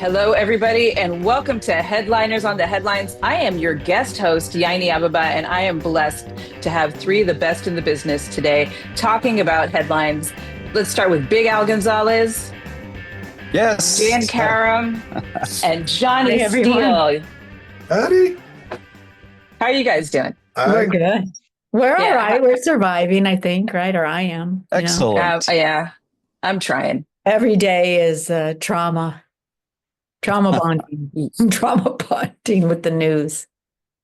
Hello, everybody, and welcome to Headliners on the Headlines. I am your guest host, Yayne Abeba, and I am blessed to have three of the best in the business today talking about headlines. Let's start with Big Al Gonzales, Yes. Jann Karam, and Johnny Hey, everyone. Steele. Howdy. How are you guys doing? We're good. We're all Yeah. right. We're surviving, I think, right? Or I am. you know. Excellent. Yeah, I'm trying. Every day is trauma bonding, trauma bonding with the news.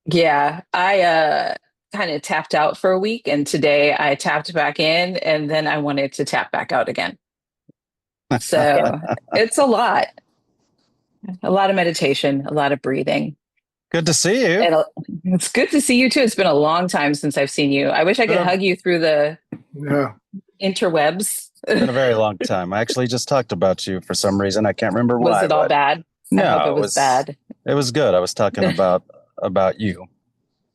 Yeah, I kind of tapped out for a week, and today I tapped back in, and then I wanted to tap back out again. So it's a lot of meditation, a lot of breathing. Good to see you. And it's good to see you too. It's been a long time since I've seen you. I wish I could hug you through the interwebs. It's been a very long time. I actually just talked about you for some reason. I can't remember why. Was it all bad? No, I hope it was bad. It was good. I was talking about you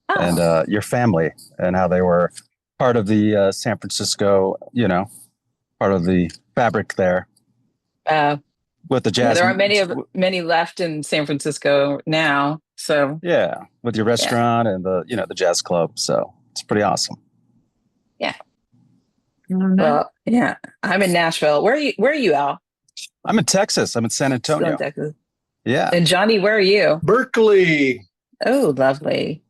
and your family and how they were part of the San Francisco, part of the fabric there with the jazz. There aren't many left in San Francisco now. So yeah, with your restaurant and the jazz club. So it's pretty awesome. Yeah. Well, yeah, I'm in Nashville. Where are you, Al? I'm in Texas. I'm in San Antonio. Texas. Yeah. And Johnny, where are you? Berkeley. Oh, lovely.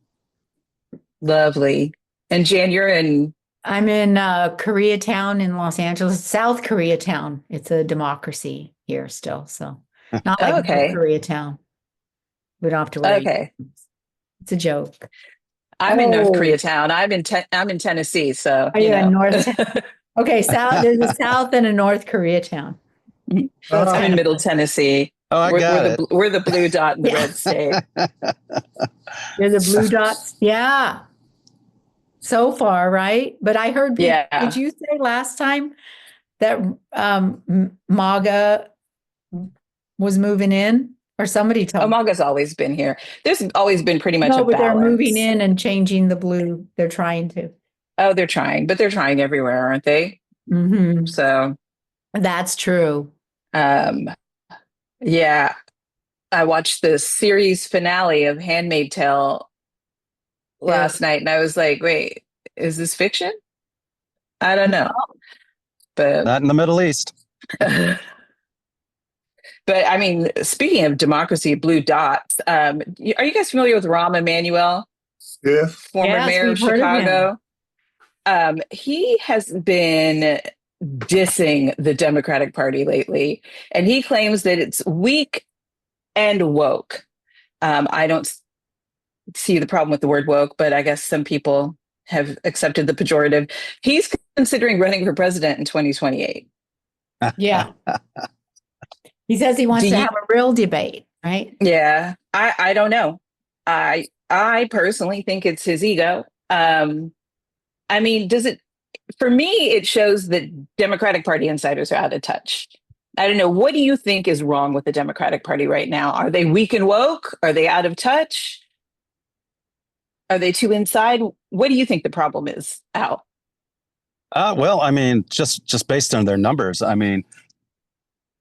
Lovely. And Jan, you're in... I'm in Koreatown in Los Angeles, South Koreatown. It's a democracy here still. So not like Koreatown. We don't have to worry. Okay. It's a joke. I'm in North Koreatown. I'm in Tennessee. So are you in North? Okay, south. There's a South and a North Koreatown. I'm in Middle Tennessee. Oh, we're the blue dot in the red state. You're the blue dots. Yeah. So far, right? But I heard. Did you say last time that MAGA was moving in? Or somebody told me. MAGA's always been here. There's always been pretty much a balance. But they're moving in and changing the blue. They're trying to. Oh, they're trying. But they're trying everywhere, aren't they? Mm-hmm. So. That's true. Yeah. I watched the series finale of Handmaid's Tale last night, and I was like, wait, is this fiction? I don't know. But not in the Middle East. But I mean, speaking of democracy, blue dots, are you guys familiar with Rahm Emanuel? Yes. Former mayor of Chicago. He has been dissing the Democratic Party lately, and he claims that it's weak and woke. I don't see the problem with the word woke, but I guess some people have accepted the pejorative. He's considering running for president in 2028. Yeah. He says he wants to have a real debate, right? Yeah, I don't know. I personally think it's his ego. I mean, for me, it shows that Democratic Party insiders are out of touch. I don't know. What do you think is wrong with the Democratic Party right now? Are they weak and woke? Are they out of touch? Are they too inside? What do you think the problem is, Al? Well, I mean, just based on their numbers, I mean,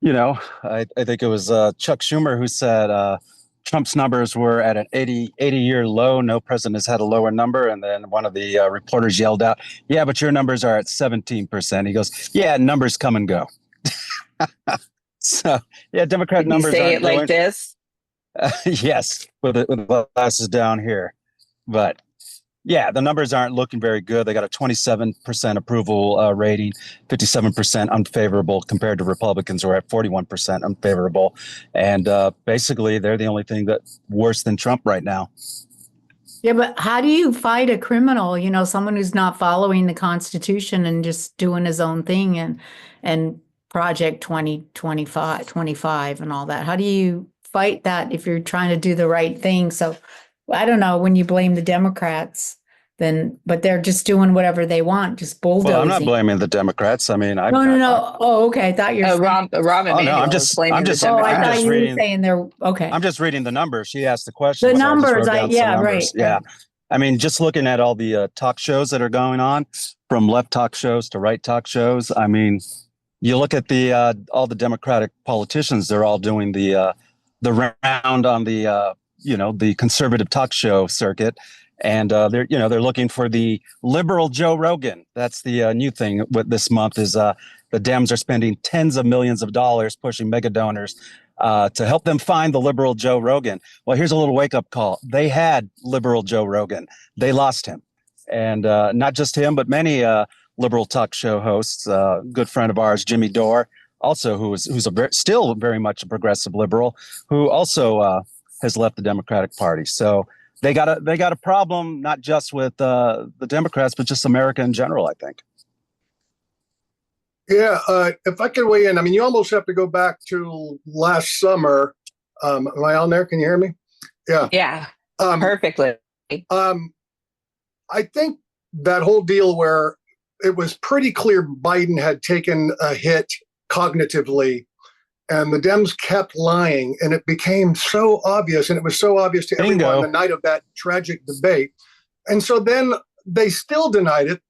I think it was Chuck Schumer who said Trump's numbers were at an 80-year low. No president has had a lower number. And then one of the reporters yelled out, yeah, but your numbers are at 17%. He goes, yeah, numbers come and go. So, yeah, Democrat numbers. Say it like this? Yes, with the glasses down here. But yeah, the numbers aren't looking very good. They got a 27% approval rating, 57% unfavorable compared to Republicans who are at 41% unfavorable. And basically, they're the only thing that's worse than Trump right now. Yeah, but how do you fight a criminal, someone who's not following the Constitution and just doing his own thing and Project 2025 and all that? How do you fight that if you're trying to do the right thing? So I don't know, when you blame the Democrats, but they're just doing whatever they want, just bulldozing. Well, I'm not blaming the Democrats. I mean, No. Oh, okay. I thought you were Rahm Emanuel. No, I'm just blaming the I thought you were saying they're okay. I'm just reading the numbers. She asked the question. The so numbers, right. Yeah. I mean, just looking at all the talk shows that are going on, from left talk shows to right talk shows. I mean, you look at all the Democratic politicians, they're all doing the the round on the the conservative talk show circuit, and they're looking for the liberal Joe Rogan. That's the new thing. What this month is the Dems are spending tens of millions of dollars pushing mega donors to help them find the liberal Joe Rogan. Well, here's a little wake up call. They had liberal Joe Rogan. They lost him, and not just him, but many liberal talk show hosts. Good friend of ours, Jimmy Dore, also who's still very much a progressive liberal, who also has left the Democratic Party. So they got a problem, not just with the Democrats, but just America in general, I think. Yeah, if I could weigh in, I mean, you almost have to go back to last summer. Am I on there? Can you hear me? Yeah. Yeah, Um, perfectly. I think that whole deal where it was pretty clear Biden had taken a hit cognitively, and the Dems kept lying, and it became so obvious, and it was so obvious to Bingo. everyone the night of that tragic debate. And so then they still denied it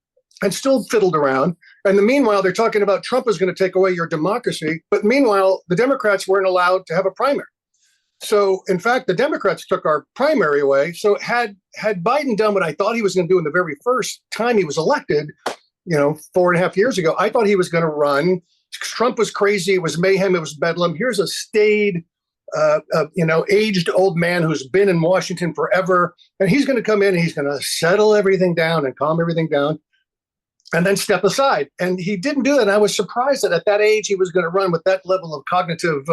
and still fiddled around. And meanwhile, they're talking about Trump is going to take away your democracy. But meanwhile, the Democrats weren't allowed to have a primary. So, in fact, the Democrats took our primary away. So had Biden done what I thought he was going to do in the very first time he was elected, 4.5 years ago, I thought he was going to run. Trump was crazy. It was mayhem. It was bedlam. Here's a staid, aged old man who's been in Washington forever. And he's going to come in and he's going to settle everything down and calm everything down and then step aside. And he didn't do that. And I was surprised that at that age he was going to run with that level of cognitive,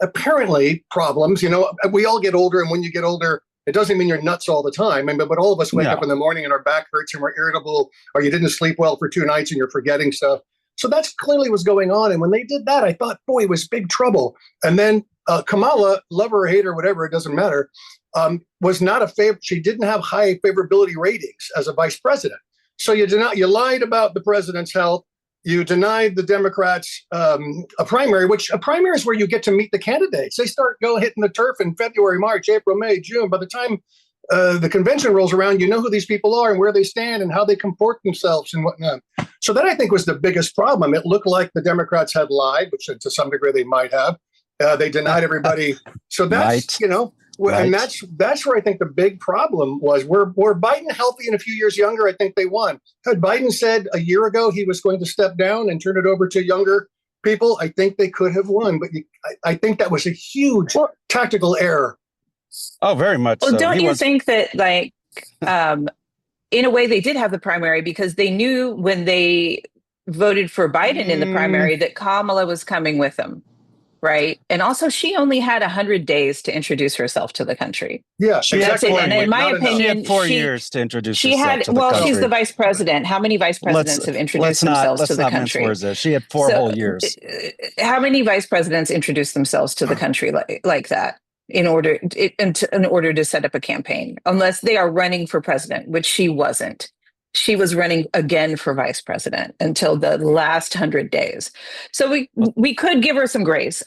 apparently, problems. We all get older. And when you get older, it doesn't mean you're nuts all the time. But all of us wake up in the morning and our back hurts and we're irritable, or you didn't sleep well for 2 nights and you're forgetting stuff. So that's clearly what's going on. And when they did that, I thought, boy, it was big trouble. And then Kamala, love her or hate her, whatever, it doesn't matter, was not a favorite. She didn't have high favorability ratings as a vice president. So you lied about the president's health. You denied the Democrats a primary, which a primary is where you get to meet the candidates. They start hitting the turf in February, March, April, May, June. By the time the convention rolls around, you know who these people are and where they stand and how they comport themselves and whatnot. So that, I think, was the biggest problem. It looked like the Democrats had lied, which to some degree they might have. They denied everybody. So that's, Right. and that's where I think the big problem was. Were Biden healthy and a few years younger, I think they won. Had Biden said a year ago he was going to step down and turn it over to younger people, I think they could have won. But I think that was a huge tactical error. Oh, very much. Well, so. don't you think that, in a way, they did have the primary because they knew when they voted for Biden in the primary that Kamala was coming with them, right? And also, she only had 100 days to introduce herself to the country. Yeah, She That's had it. 4 And in my she opinion, had 4 years to introduce she herself had. to the country. She's the vice president. How many vice presidents have introduced themselves to the country? Mince words. She had 4 whole years. How many vice presidents introduced themselves to the country like that? In order to set up a campaign, unless they are running for president, which she wasn't. She was running again for vice president until the last 100 days. So we could give her some grace.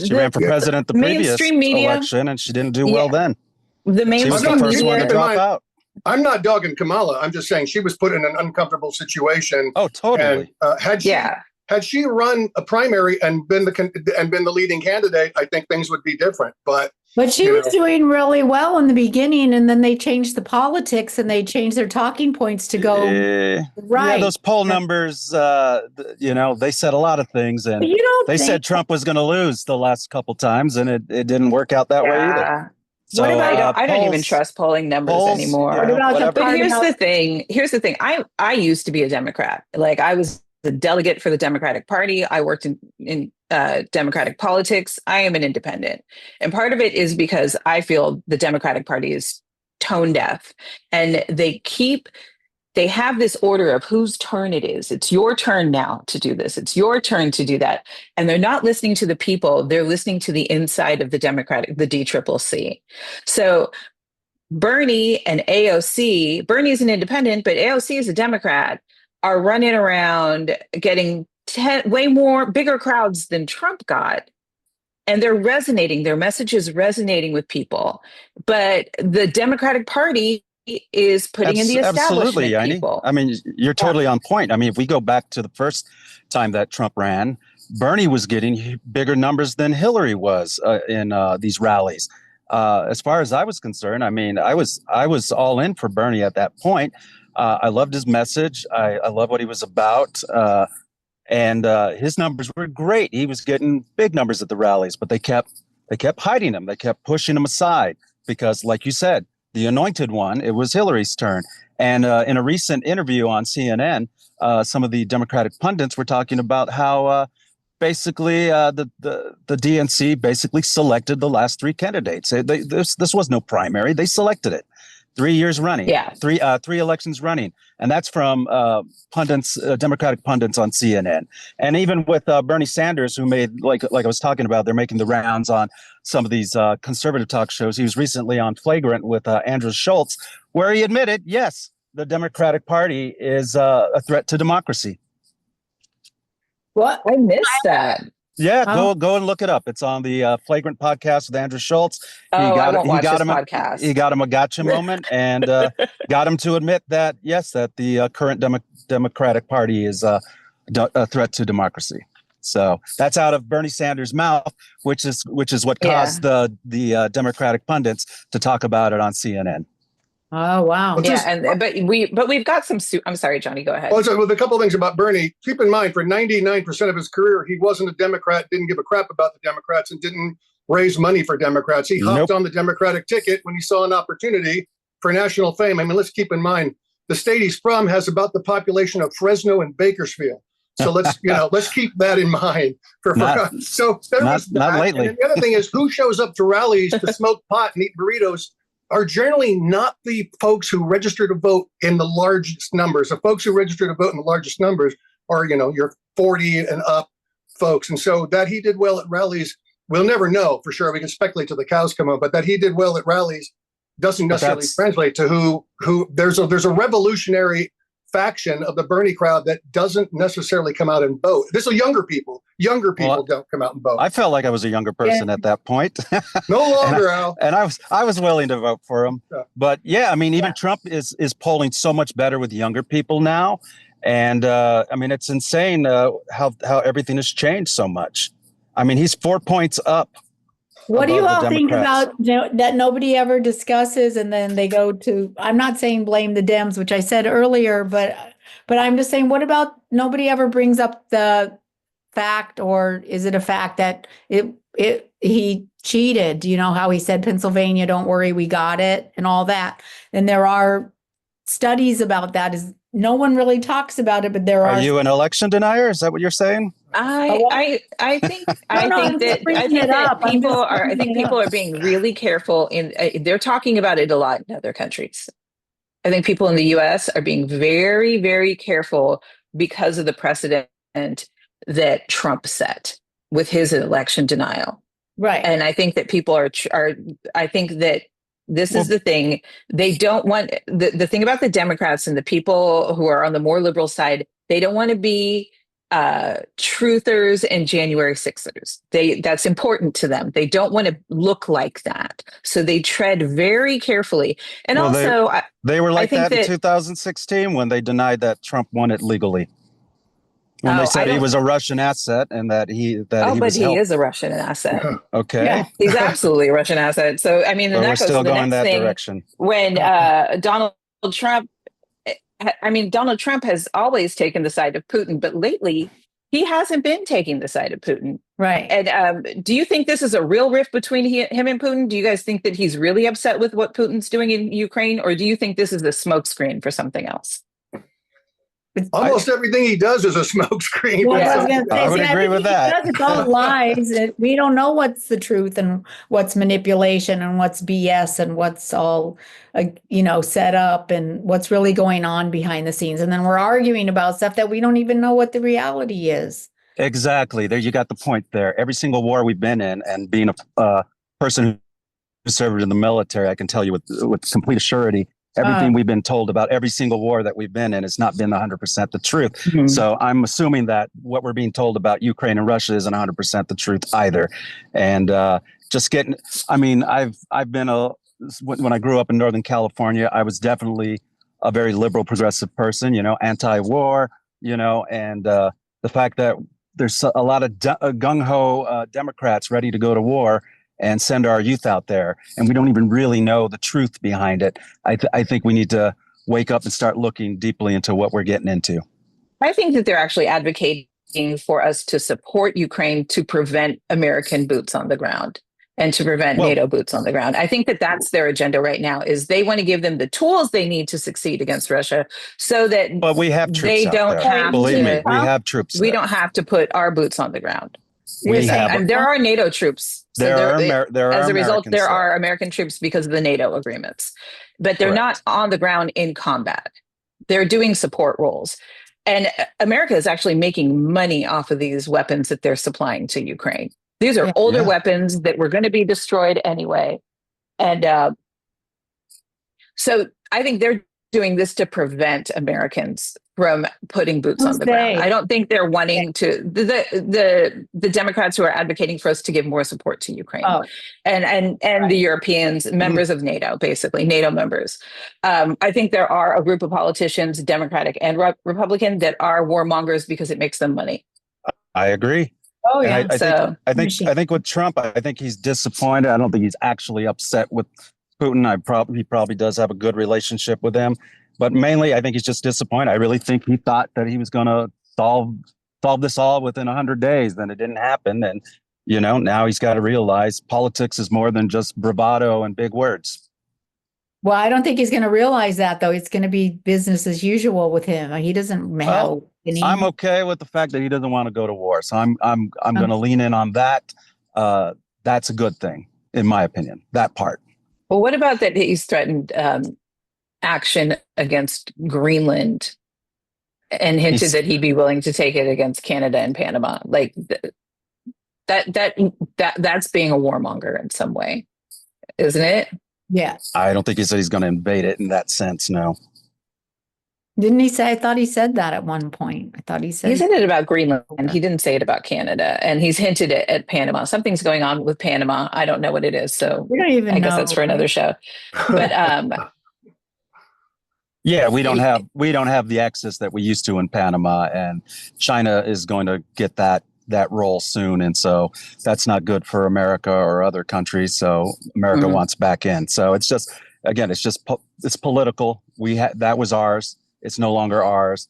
She ran for president the previous mainstream media, election, and she didn't do well then. The She was the mainstream first one to media. drop out. I'm not dogging Kamala. I'm just saying she was put in an uncomfortable situation. Oh, totally. And had she run a primary and been the leading candidate, I think things would be different. But she was doing really well in the beginning, and then they changed the politics and they changed their talking points to go right. Yeah, those poll numbers, they said a lot of things, and they said Trump was going to lose the last couple times, and it didn't work out that way either. So, I don't even trust polling numbers anymore. But here's the thing. I used to be a Democrat. I was the delegate for the Democratic Party. I worked in Democratic politics. I am an independent. And part of it is because I feel the Democratic Party is tone deaf. And they have this order of whose turn it is. It's your turn now to do this. It's your turn to do that. And they're not listening to the people. They're listening to the inside of the DCCC. So Bernie and AOC, Bernie's an independent, but AOC is a Democrat, are running around getting way bigger crowds than Trump got. And they're resonating, their message is resonating with people. But the Democratic Party is putting in the establishment people. I mean, you're totally on point. I mean, if we go back to the first time that Trump ran, Bernie was getting bigger numbers than Hillary was in these rallies. As far as I was concerned, I mean, I was all in for Bernie at that point. I loved his message. I love what he was about. And his numbers were great. He was getting big numbers at the rallies, but they kept hiding him. They kept pushing him aside because, like you said, the anointed one, it was Hillary's turn. And in a recent interview on CNN, some of the Democratic pundits were talking about how basically the DNC basically selected the last three candidates. This was no primary. They selected it 3 years running. Yeah. Three elections running. And that's from pundits, Democratic pundits on CNN. And even with Bernie Sanders, who made, like I was talking about, they're making the rounds on some of these conservative talk shows. He was recently on Flagrant with Andrew Schultz, where he admitted, yes, the Democratic Party is a threat to democracy. What? I missed that. Yeah, Oh. go and look it up. It's on the Flagrant podcast with Andrew Schultz. I won't watch this podcast. He got him a gotcha moment and got him to admit that, yes, that the current Democratic Party is a threat to democracy. So that's out of Bernie Sanders' mouth, which is what caused the Democratic pundits to talk about it on CNN. Oh, wow. Yeah, but we've got some. I'm sorry, Johnny. Go ahead. Also, with a couple of things about Bernie, keep in mind, for 99% of his career, he wasn't a Democrat, didn't give a crap about the Democrats, and didn't raise money for Democrats. He hopped on the Democratic ticket when he saw an opportunity for national fame. I mean, let's keep in mind, the state he's from has about the population of Fresno and Bakersfield. So let's keep that in mind. Not lately. And the other thing is, who shows up to rallies to smoke pot and eat burritos are generally not the folks who register to vote in the largest numbers. The folks who register to vote in the largest numbers are, your 40 and up folks. And so that he did well at rallies, we'll never know for sure. We can speculate till the cows come home, but that he did well at rallies doesn't necessarily translate to who there's a revolutionary faction of the Bernie crowd that doesn't necessarily come out and vote. This is younger people. Younger people don't come out and vote. I felt like I was a younger person at that point. No longer, Al. And I was willing to vote for him. Yeah. But yeah, I mean, even Trump is polling so much better with younger people now. And I mean, it's insane how everything has changed so much. I mean, he's 4 points up. What do you all think about that nobody ever discusses, and then they go to, I'm not saying blame the Dems, which I said earlier, but I'm just saying, what about nobody ever brings up the fact, or is it a fact that he cheated? You know how he said, Pennsylvania, don't worry, we got it, and all that. And there are studies about that. Is no one really talks about it, but there are. Are you an election denier? Is that what you're saying? I think people are being really careful they're talking about it a lot in other countries. I think people in the US are being very, very careful because of the precedent that Trump set with his election denial. Right. And I think that people are I think that this is the thing. They don't want the thing about the Democrats and the people who are on the more liberal side, they don't want to be truthers and January 6ers. That's important to them. They don't want to look like that. So they tread very carefully. And they were like that in 2016 when they denied that Trump won it legally. When they said he was a Russian asset and that he is a Russian asset. Okay. Yeah, he's absolutely a Russian asset. So I mean, we're still going that direction. When Donald Trump has always taken the side of Putin, but lately he hasn't been taking the side of Putin. Right. And do you think this is a real rift between him and Putin? Do you guys think that he's really upset with what Putin's doing in Ukraine? Or do you think this is a smokescreen for something else? Almost everything he does is a smokescreen. Well, I would agree with that. It's all lies. We don't know what's the truth and what's manipulation and what's BS and what's all, set up and what's really going on behind the scenes. And then we're arguing about stuff that we don't even know what the reality is. Exactly. There, you got the point there. Every single war we've been in, and being a person who served in the military, I can tell you with complete surety, everything we've been told about every single war that we've been in has not been 100% the truth. Mm-hmm. So I'm assuming that what we're being told about Ukraine and Russia isn't 100% the truth either. And I've been when I grew up in Northern California, I was definitely a very liberal progressive person, anti-war, and the fact that there's a lot of gung ho Democrats ready to go to war and send our youth out there, and we don't even really know the truth behind it. I think we need to wake up and start looking deeply into what we're getting into. I think that they're actually advocating for us to support Ukraine to prevent American boots on the ground and to prevent NATO boots on the ground. I think that that's their agenda right now, is they want to give them the tools they need to succeed against Russia so that But we have troops they out don't there. have Believe to, me, we have troops we there. don't have to put our boots on the ground. We have, There are NATO troops. So there are as a result, Americans there there. are American troops because of the NATO agreements, but they're Correct. not on the ground in combat. They're doing support roles. And America is actually making money off of these weapons that they're supplying to Ukraine. These are older weapons that were going to be destroyed anyway. And so I think they're doing this to prevent Americans from putting boots on the ground. I don't think they're wanting to, the Democrats who are advocating for us to give more support to Ukraine and the Europeans, members of NATO, basically NATO members. I think there are a group of politicians, Democratic and Republican, that are warmongers because it makes them money. I agree. Oh yeah. And I think with Trump, I think he's disappointed. I don't think he's actually upset with Putin. He probably does have a good relationship with him, but mainly I think he's just disappointed. I really think he thought that he was going to solve this all within 100 days. Then it didn't happen, and now he's got to realize politics is more than just bravado and big words. Well, I don't think he's going to realize that, though. It's going to be business as usual with him. He doesn't have. I'm okay with the fact that he doesn't want to go to war, so I'm going to lean in on that. That's a good thing, in my opinion. That part. Well, what about that he's threatened action against Greenland and hinted that he'd be willing to take it against Canada and Panama? Like that's being a warmonger in some way, isn't it? Yeah. I don't think he said he's going to invade it in that sense. No. Didn't he say? I thought he said that at one point. I thought he said it about Greenland. He didn't say it about Canada, and he's hinted it at Panama. Something's going on with Panama. I don't know what it is, so we don't even I know. guess that's for another show. But yeah, we don't have the access that we used to in Panama, and China is going to get that role soon, and so that's not good for America or other countries. So America wants back in. So it's just, again, it's political. That was ours. It's no longer ours.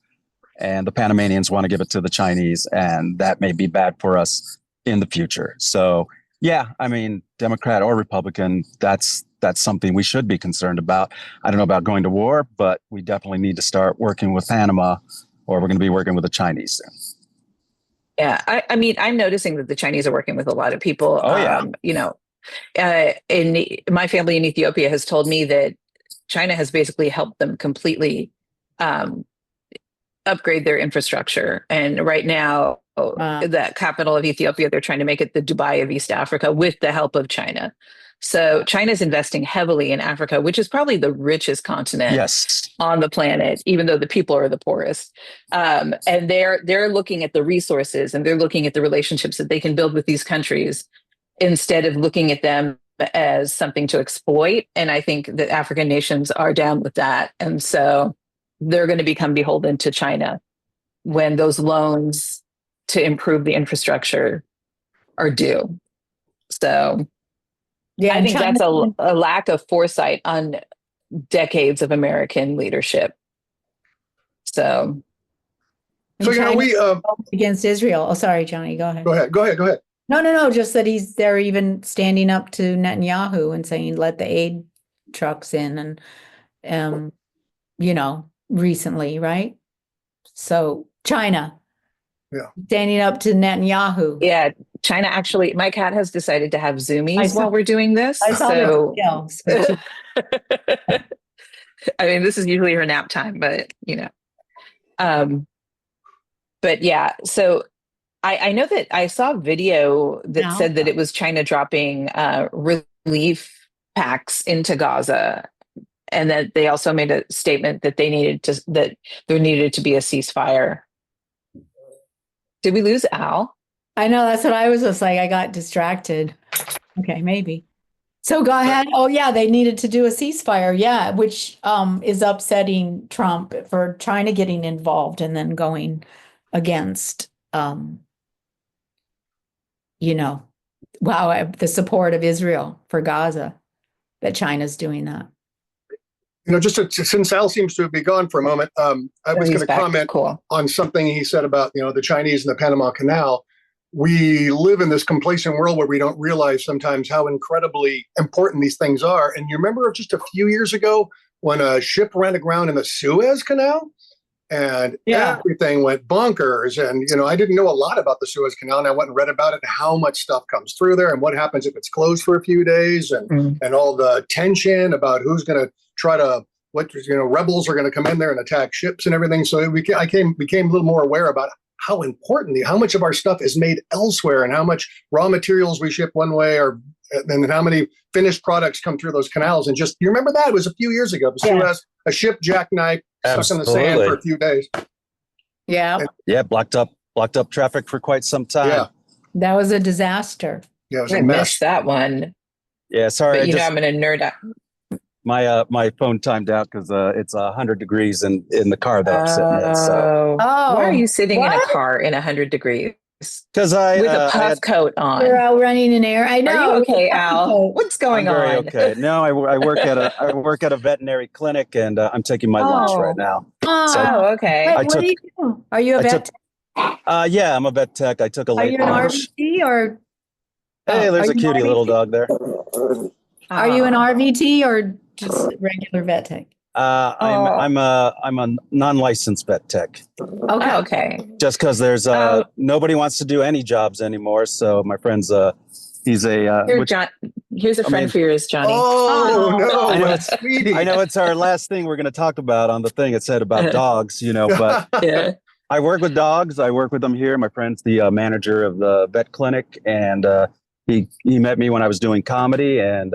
And the Panamanians want to give it to the Chinese, and that may be bad for us in the future. So, yeah, I mean, Democrat or Republican, that's something we should be concerned about. I don't know about going to war, but we definitely need to start working with Panama, or we're going to be working with the Chinese. Yeah, I mean, I'm noticing that the Chinese are working with a lot of people. Oh, yeah. My family in Ethiopia has told me that China has basically helped them completely upgrade their infrastructure. And right now, the capital of Ethiopia, they're trying to make it the Dubai of East Africa with the help of China. So China's investing heavily in Africa, which is probably the richest continent on the planet, even though the people are the poorest. And they're looking at the resources, and they're looking at the relationships that they can build with these countries instead of looking at them as something to exploit. And I think that African nations are down with that. And so they're going to become beholden to China when those loans to improve the infrastructure are due. So yeah, I think that's a lack of foresight on decades of American leadership. So we against Israel. Oh, sorry, Johnny, go ahead. Go ahead. No, just that they're even standing up to Netanyahu and saying, let the aid trucks in, and recently, right? So China, standing up to Netanyahu. Yeah, China actually, my cat has decided to have Zoomies while we're doing this. I saw so, I mean, this is usually her nap time, but but yeah, so I know that I saw a video that said that it was China dropping relief packs into Gaza, and that they also made a statement that that there needed to be a ceasefire. Did we lose Al? I know, that's what I was just like. I got distracted. Okay, maybe. So go ahead. Oh yeah, they needed to do a ceasefire. Yeah, which is upsetting Trump for China getting involved and then going against the support of Israel for Gaza, that China's doing that. Since Al seems to be gone for a moment, I was going to comment on something he said about, the Chinese and the Panama Canal. We live in this complacent world where we don't realize sometimes how incredibly important these things are. And you remember just a few years ago when a ship ran aground in the Suez Canal and everything went bonkers. And, I didn't know a lot about the Suez Canal, and I went and read about it and how much stuff comes through there and what happens if it's closed for a few days and all the tension about who's going to try to, rebels are going to come in there and attack ships and everything. So I became a little more aware about how important, how much of our stuff is made elsewhere and how much raw materials we ship one way and how many finished products come through those canals. And you remember that? It was a few years ago. The Suez, a ship jackknife stuck in the sand for a few days. Yeah. Blocked up traffic for quite some time. Yeah. That was a disaster. Yeah, it was I a mess. missed that one. Yeah, sorry. But I'm going to nerd out. My phone timed out because it's 100 degrees in the car that I'm sitting in. So why are you sitting in a car in 100 degrees? Because with a puff coat on. You're out running in air. I know. Are you okay, Al? What's going I'm on? very okay. No, I work at a veterinary clinic, and I'm taking my lunch right now. Okay. Wait, what do you do? Are you a vet tech? Yeah, I'm a vet tech. I took a late lunch. Are you an RVT or? Hey, there's a cutie little dog there. Are you an RVT or just regular vet tech? I'm a non-licensed vet tech. Okay. Just because there's nobody wants to do any jobs anymore. So my friend's he's a here's a friend for yours, Johnny. Oh no, I know, that's sweetie. I know it's our last thing we're going to talk about on the thing. It said about dogs, but yeah. I work with dogs. I work with them here. My friend's the manager of the vet clinic, and he met me when I was doing comedy, and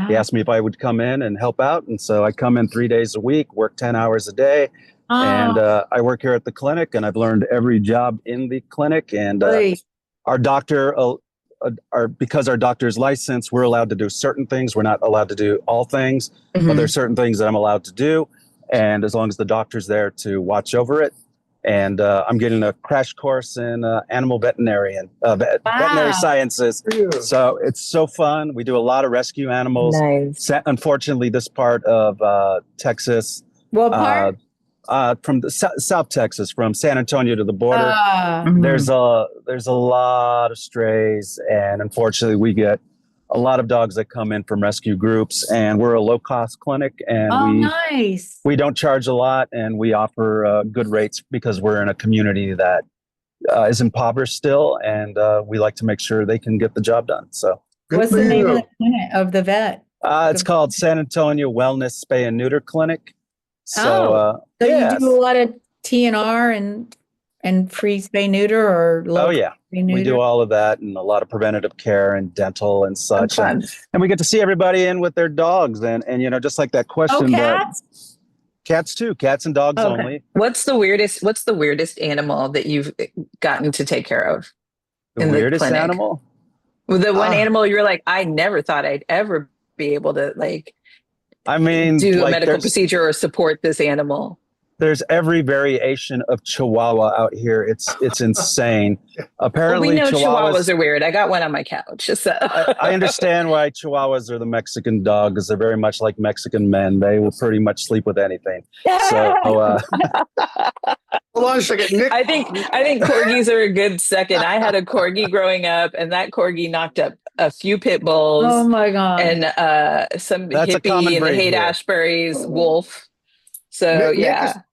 he asked me if I would come in and help out. And so I come in 3 days a week, work 10 hours a day. And I work here at the clinic, and I've learned every job in the clinic. And our doctor, because our doctor's licensed, we're allowed to do certain things. We're not allowed to do all things, but there's certain things that I'm allowed to do. And as long as the doctor's there to watch over it. And I'm getting a crash course in animal veterinary sciences. So it's so fun. We do a lot of rescue animals. Nice. Unfortunately, this part of Texas, what part? From the South Texas, from San Antonio to the border, there's a lot of strays, and unfortunately, we get a lot of dogs that come in from rescue groups, and we're a low-cost clinic, and we don't charge a lot, and we offer good rates because we're in a community that is impoverished still, and we like to make sure they can get the job done. So, what's the name of the clinic of the vet? It's called San Antonio Wellness Spay and Neuter Clinic. So you do a lot of TNR and free spay neuter or low we do all of that and a lot of preventative care and dental and such, and we get to see everybody in with their dogs, and just like that question. Cats too, cats and dogs only. What's the weirdest animal that you've gotten to take care of? The weirdest animal? Well, the one animal you're like, I never thought I'd ever be able to do a medical procedure or support this animal. There's every variation of Chihuahua out here. It's insane. Apparently, we know Chihuahuas are weird. I got one on my couch. So. I understand why Chihuahuas are the Mexican dog, because they're very much like Mexican men. They will pretty much sleep with anything. So, hold on a second, Nick. I think corgis are a good second. I had a corgi growing up, and that corgi knocked up a few pit bulls. Oh my god! And some hippie in the Haight-Ashbury's wolf. So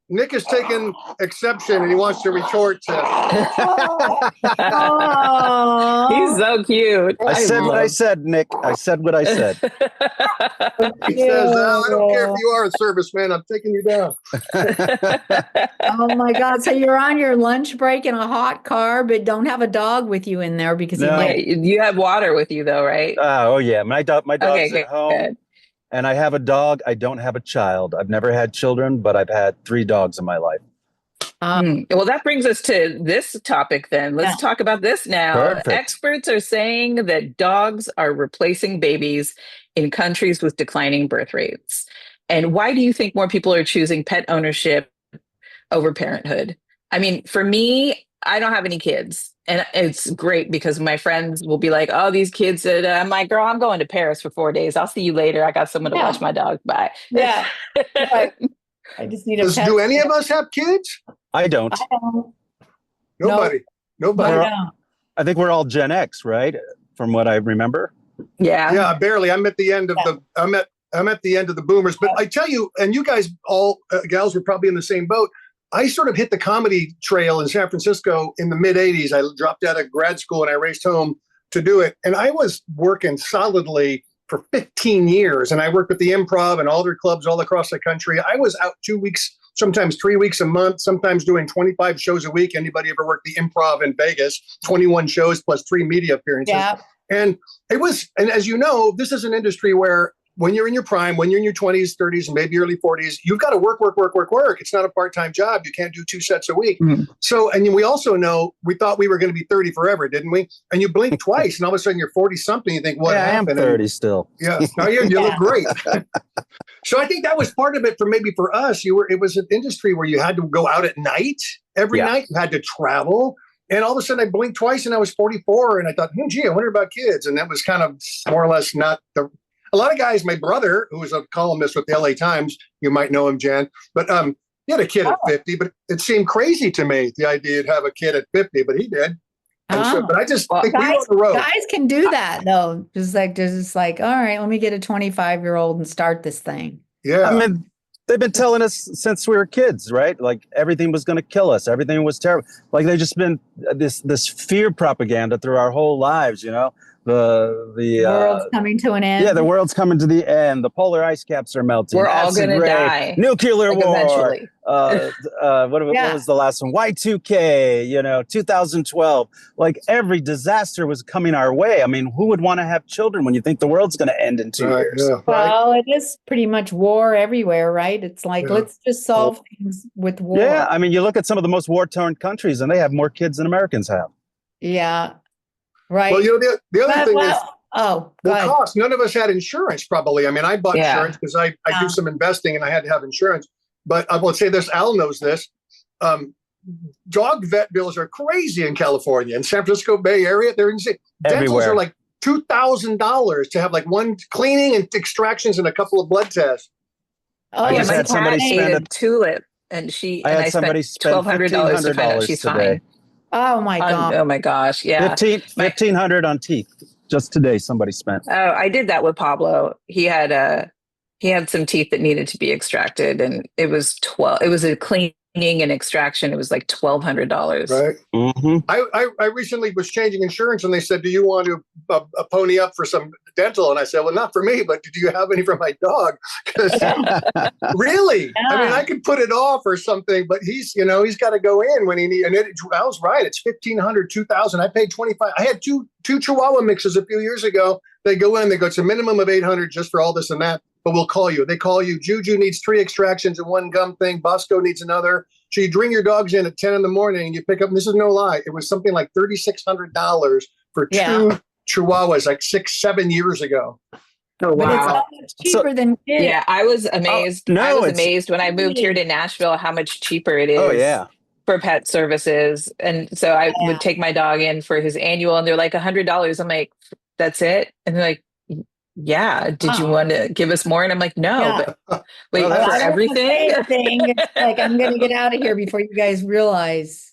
Nick has taken exception, and he wants to retort to. He's so cute. I said what I said, Nick. I said what I said. He says, I don't care if you are a serviceman. I'm taking you down. Oh my God! So you're on your lunch break in a hot car, but don't have a dog with you in there because you have water with you, though, right? Oh yeah, my dog's at home. Good. And I have a dog. I don't have a child. I've never had children, but I've had 3 dogs in my life. Well, that brings us to this topic then. Let's talk about this now. Perfect. Experts are saying that dogs are replacing babies in countries with declining birth rates. And why do you think more people are choosing pet ownership over parenthood? I mean, for me, I don't have any kids. And it's great because my friends will be like, oh, these kids said, I'm like, girl, I'm going to Paris for 4 days. I'll see you later. I got someone to watch my dog. Bye. Yeah. Right. I just need a pet. Do any of us have kids? I don't. I don't. Nobody. Nobody. I don't. I think we're all Gen X, right? From what I remember. Yeah. Yeah, barely. I'm at the end of the. I'm at the end of the boomers. But I tell you, and you guys all gals were probably in the same boat. I sort of hit the comedy trail in San Francisco in the mid 80s. I dropped out of grad school and I raced home to do it. And I was working solidly for 15 years. And I worked with the Improv and all their clubs all across the country. I was out 2 weeks, sometimes 3 weeks a month, sometimes doing 25 shows a week. Anybody ever worked the Improv in Vegas? 21 shows plus 3 media appearances. Yeah. And it was, and as you know, this is an industry where when you're in your prime, when you're in your 20s, 30s, and maybe early 40s, you've got to work. It's not a part-time job. You can't do 2 sets a week. Mm-hmm. So, and we also know, we thought we were going to be 30 forever, didn't we? And you blink twice, and all of a sudden you're 40-something. You think, what happened? I am 30 still. Yeah, now you look great. So I think that was part of it for us. It was an industry where you had to go out at night, every night. You had to travel. And all of a sudden I blinked twice and I was 44. And I thought, gee, I wonder about kids. And that was kind of more or less not a lot of guys, my brother, who was a columnist with the LA Times, you might know him, Jann, but he had a kid at 50, but it seemed crazy to me, the idea to have a kid at 50, but he did. And so, but I just think we were on the road. Guys can do that though. Just like, all right, let me get a 25-year-old and start this thing. Yeah. I mean, they've been telling us since we were kids, right? Like everything was going to kill us. Everything was terrible. Like they've just been this fear propaganda through our whole lives, you know? The world's coming to an end. Yeah, the world's coming to the end. The polar ice caps are melting. We're all going to die. Nuclear war. Eventually. What was the last one? Y2K, 2012. Like every disaster was coming our way. I mean, who would want to have children when you think the world's going to end in 2 years? Yeah, well, it is pretty much war everywhere, right? It's like, let's just solve things with war. Yeah, I mean, you look at some of the most war-torn countries and they have more kids than Americans have. Yeah. Right. Well, the other thing is the cost. None of us had insurance, probably. I mean, I bought insurance because I do some investing and I had to have insurance. But I will say this, Al knows this. Dog vet bills are crazy in California. In San Francisco Bay Area, they're insane. Dentals are like $2,000 to have like one cleaning and extractions and a couple of blood tests. Oh, yeah, my cat ate a tulip and I spent $1,200 to find out she's fine. Oh my God. Oh my gosh. Yeah. $1,500 on teeth. Just today, somebody spent. Oh, I did that with Pablo. He had some teeth that needed to be extracted and it was a cleaning and extraction. It was like $1,200. Right. Mm-hmm. I recently was changing insurance and they said, do you want to pony up for some dental? And I said, well, not for me, but do you have any for my dog? Because really, I mean, I could put it off or something, but he's got to go in when he needs. And I was right. It's $1,500, $2,000. I paid $25. I had two Chihuahua mixes a few years ago. They go in, it's a minimum of $800 just for all this and that. But we'll call you. They call you. Juju needs 3 extractions and 1 gum thing. Bosco needs another. So you bring your dogs in at 10 in the morning and you pick up, and this is no lie, it was something like $3,600 for 2 Chihuahuas like 6-7 years ago. Oh, wow. But it's so much cheaper than kids. Yeah, I was amazed. I was amazed when I moved here to Nashville how much cheaper it is. Oh, yeah. For pet services. And so I would take my dog in for his annual and they're like $100. I'm like, that's it? And they're like, yeah, did you want to give us more? And I'm like, no, but wait, for everything? It's like, I'm going to get out of here before you guys realize.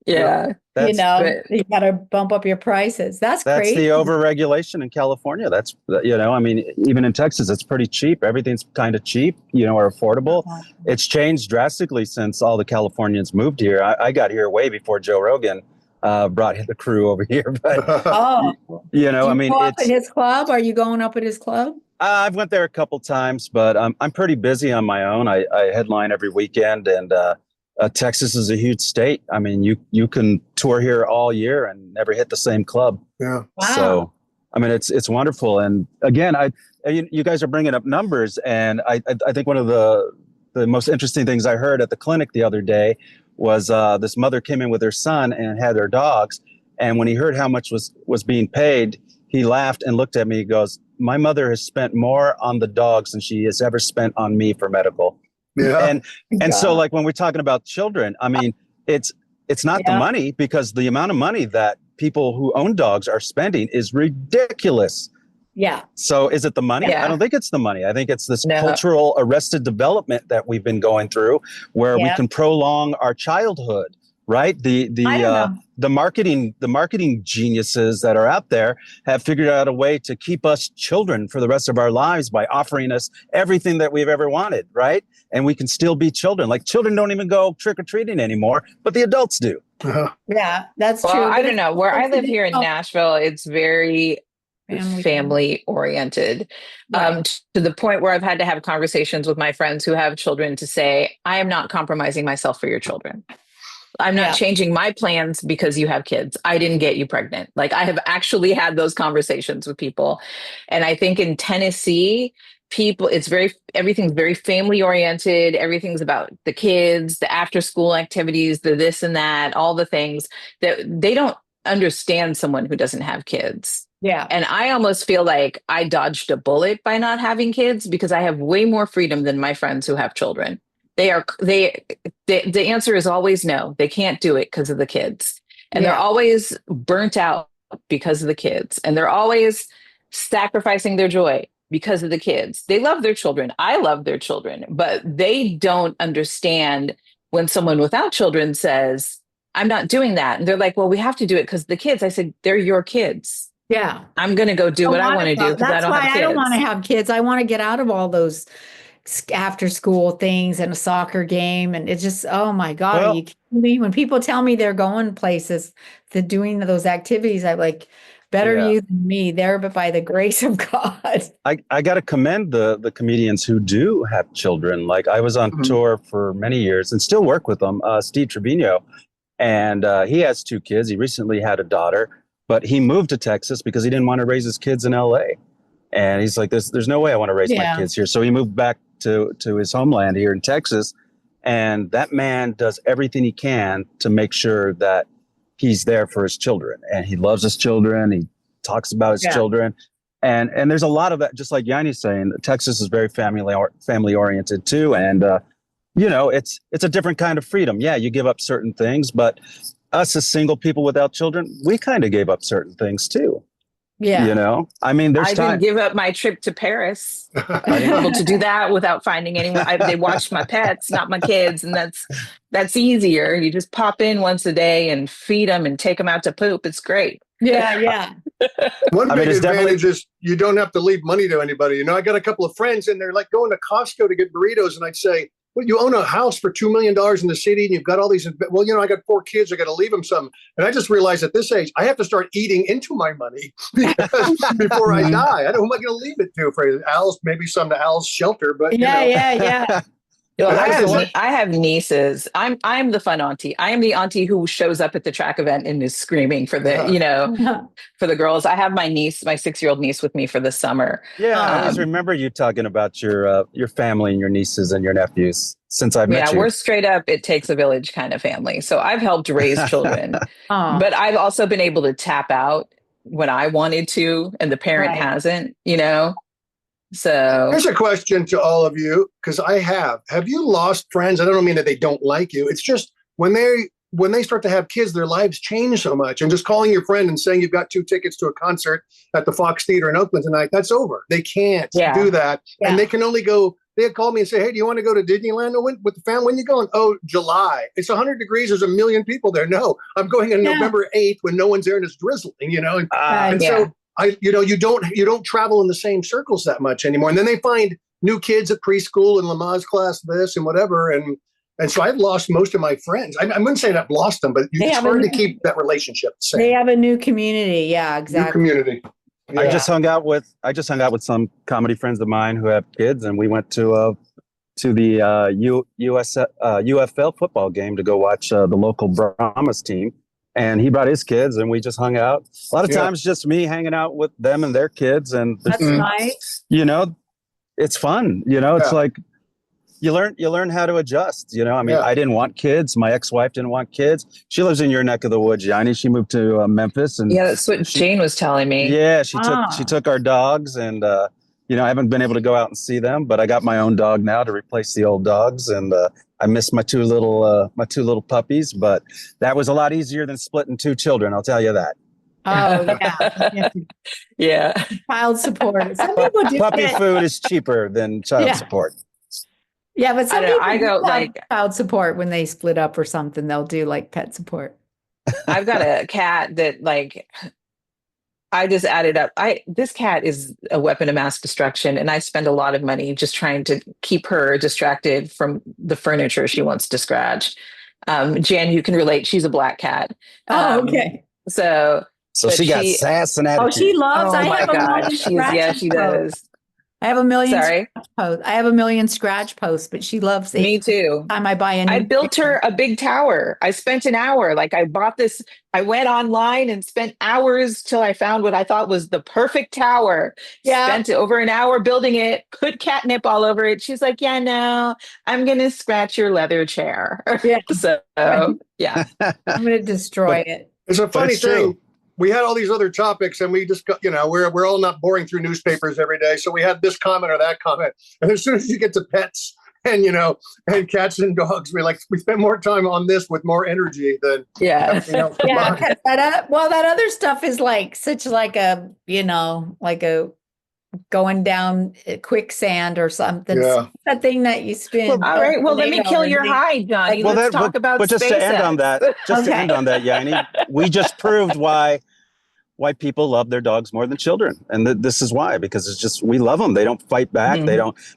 Yeah. You got to bump up your prices. That's crazy. That's the overregulation in California. That's, I mean, even in Texas, it's pretty cheap. Everything's kind of cheap, or affordable. It's changed drastically since all the Californians moved here. I got here way before Joe Rogan brought the crew over here. But, I mean, go up at his club? Are you going up at his club? I've went there a couple times, but I'm pretty busy on my own. I headline every weekend, and Texas is a huge state. I mean, you can tour here all year and never hit the same club. Yeah. Wow. So, I mean, it's wonderful. And again, you guys are bringing up numbers, and I think one of the most interesting things I heard at the clinic the other day was this mother came in with her son and had their dogs. And when he heard how much was being paid, he laughed and looked at me. He goes, my mother has spent more on the dogs than she has ever spent on me for medical. Yeah. And so like when we're talking about children, I mean, it's It's not the Yeah. money, because the amount of money that people who own dogs are spending is ridiculous. Yeah. So is it the money? Yeah. I don't think it's the money. I think it's this No. cultural arrested development that we've been going through, where we Yeah. can prolong our childhood, right? I don't know. The marketing geniuses that are out there have figured out a way to keep us children for the rest of our lives by offering us everything that we've ever wanted, right? And we can still be children. Like, children don't even go trick-or-treating anymore, but the adults do. Yeah, that's Well, true. I but don't know. Where I it's live here in oh, Nashville, it's very family oriented, Right. to the point where I've had to have conversations with my friends who have children to say, I am not compromising myself for your children. I'm not Yeah. changing my plans because you have kids. I didn't get you pregnant. Like, I have actually had those conversations with people. And I think in Tennessee, everything's very family oriented. Everything's about the kids, the after school activities, the this and that, all the things that they don't understand someone who doesn't have kids. Yeah. And I almost feel like I dodged a bullet by not having kids, because I have way more freedom than my friends who have children. The answer is always no. They can't do it because of the kids. And they're Yeah. always burnt out because of the kids. And they're always sacrificing their joy because of the kids. They love their children. I love their children, but they don't understand when someone without children says, I'm not doing that. And they're like, well, we have to do it because the kids. I said, they're your kids. Yeah. I'm going to go do what I want to do because I That's don't why have kids. I don't want to have kids. I want to get out of all those after school things and a soccer game. And it's just, oh my God, Well- are you kidding me? When people tell me they're going places, they're doing those activities, I'm like, better Yeah. you than me there, but by the grace of God. I got to commend the comedians who do have children. Like, I was on Mhm. tour for many years and still work with them, Steve Trevino. And he has 2 kids. He recently had a daughter, but he moved to Texas because he didn't want to raise his kids in LA. And he's like, there's no way I want to raise my Yeah. kids here. So he moved back to his homeland here in Texas. And that man does everything he can to make sure that he's there for his children. And he loves his children. He talks about his Yeah. children. And there's a lot of that, just like Yayne's saying, Texas is very family oriented too. And, it's a different kind of freedom. Yeah, you give up certain things, but us as single people without children, we kind of gave up certain things too. Yeah. I mean, there's I time. didn't give up my trip to Paris. I didn't able to do that without finding anyone. They watched my pets, not my kids, and that's easier. You just pop in once a day and feed them and take them out to poop. It's great. Yeah. Yeah. One I mean, big it's definitely- advantage is you don't have to leave money to anybody. I got a couple of friends and they're like going to Costco to get burritos. And I'd say, well, you own a house for $2 million in the city and you've got all these, well, I got 4 kids. I got to leave them some. And I just realized at this age, I have to start eating into my money before I die. I don't know who am I going to leave it to? For Al's, maybe some to Al's shelter, but Yeah. Yeah. Well, But I have nieces. I'm the fun auntie. I am the auntie who shows up at the track event and is screaming for the, Yeah. for the girls. I have my niece, my 6-year-old niece with me for the summer. Yeah, I always Um, remember you talking about your family and your nieces and your nephews since I've met Yeah, you. we're straight up, it takes a village kind of family. So I've helped raise children, Oh, but I've also been able to tap out when I wanted to, and the parent Right. hasn't, So here's a question to all of you, because I have you lost friends? I don't mean that they don't like you. It's just when they start to have kids, their lives change so much. And just calling your friend and saying you've got 2 tickets to a concert at the Fox Theater in Oakland tonight, that's over. They can't do that. Yeah. And they can only go, they had called me and say, hey, do you want to go to Disneyland with the family? When you going? Oh, July. It's 100 degrees. There's 1 million people there. No, I'm going on Yeah. November 8th when no one's there and it's drizzling, And Right. so you don't travel in the same circles that much anymore. And then they find new kids at preschool and Lamaze class, this and whatever. And so I've lost most of my friends. I wouldn't say I've lost them, but They it's have hard a- to keep that relationship the they same. have a new community. Yeah, New exactly. community. I Yeah. just hung out with some comedy friends of mine who have kids, and we went to the UFL football game to go watch the local Brahmas team. And he brought his kids, and we just hung out. A lot of Yeah. times, just me hanging out with them and their kids, and That's Mhm. nice. it's fun. It's Yeah. like you learn how to adjust. I mean, Yeah. I didn't want kids. My ex-wife didn't want kids. She lives in your neck of the woods, Yanni. She moved to Memphis, and yeah, that's what Jane was telling me. yeah, she Ah. took our dogs, and I haven't been able to go out and see them, but I got my own dog now to replace the old dogs, and I miss my two little puppies. But that was a lot easier than splitting two children. I'll tell you that. Oh yeah. Yeah. Child support. Some people just Puppy get, food is cheaper than child Yeah. support. yeah, but some I don't know, people I go, just have like- child support when they split up or something. They'll do like pet support. I've got a cat that like I just added up. This cat is a weapon of mass destruction, and I spend a lot of money just trying to keep her distracted from the furniture she wants to scratch. Jan, you can relate. She's a black cat. Oh, okay. So So But she got she- sass and Oh, attitude. she loves. oh I my have a God, million she does. I have a million Sorry, posts. I have a million scratch posts, but she loves it. me too. Time I buy a new I built her a big tower. I spent an hour. Like I bought this, I went online and spent hours till I found what I thought was the perfect tower. Yeah. Spent over an hour building it, put catnip all over it. She's like, yeah, no, I'm going to scratch your leather chair. Yeah. So, yeah. I'm going to destroy it. It's a funny it's true. thing. We had all these other topics, and we just got, we're all not boring through newspapers every day. So we had this comment or that comment, and as soon as you get to pets and and cats and dogs, we spend more time on this with more energy than Yeah. everything else Yeah. combined. 'Cause that other stuff is like such like a, like a going down quicksand or something. Yeah. That thing that you spend. All right. Well, let me kill your high. high, Johnny. Well, Let's talk about but just to end on SpaceX. that, to Okay. end on that, Yayne, we just proved why people love their dogs more than children, and this is why, because it's just we love them. They don't fight back. Mhm.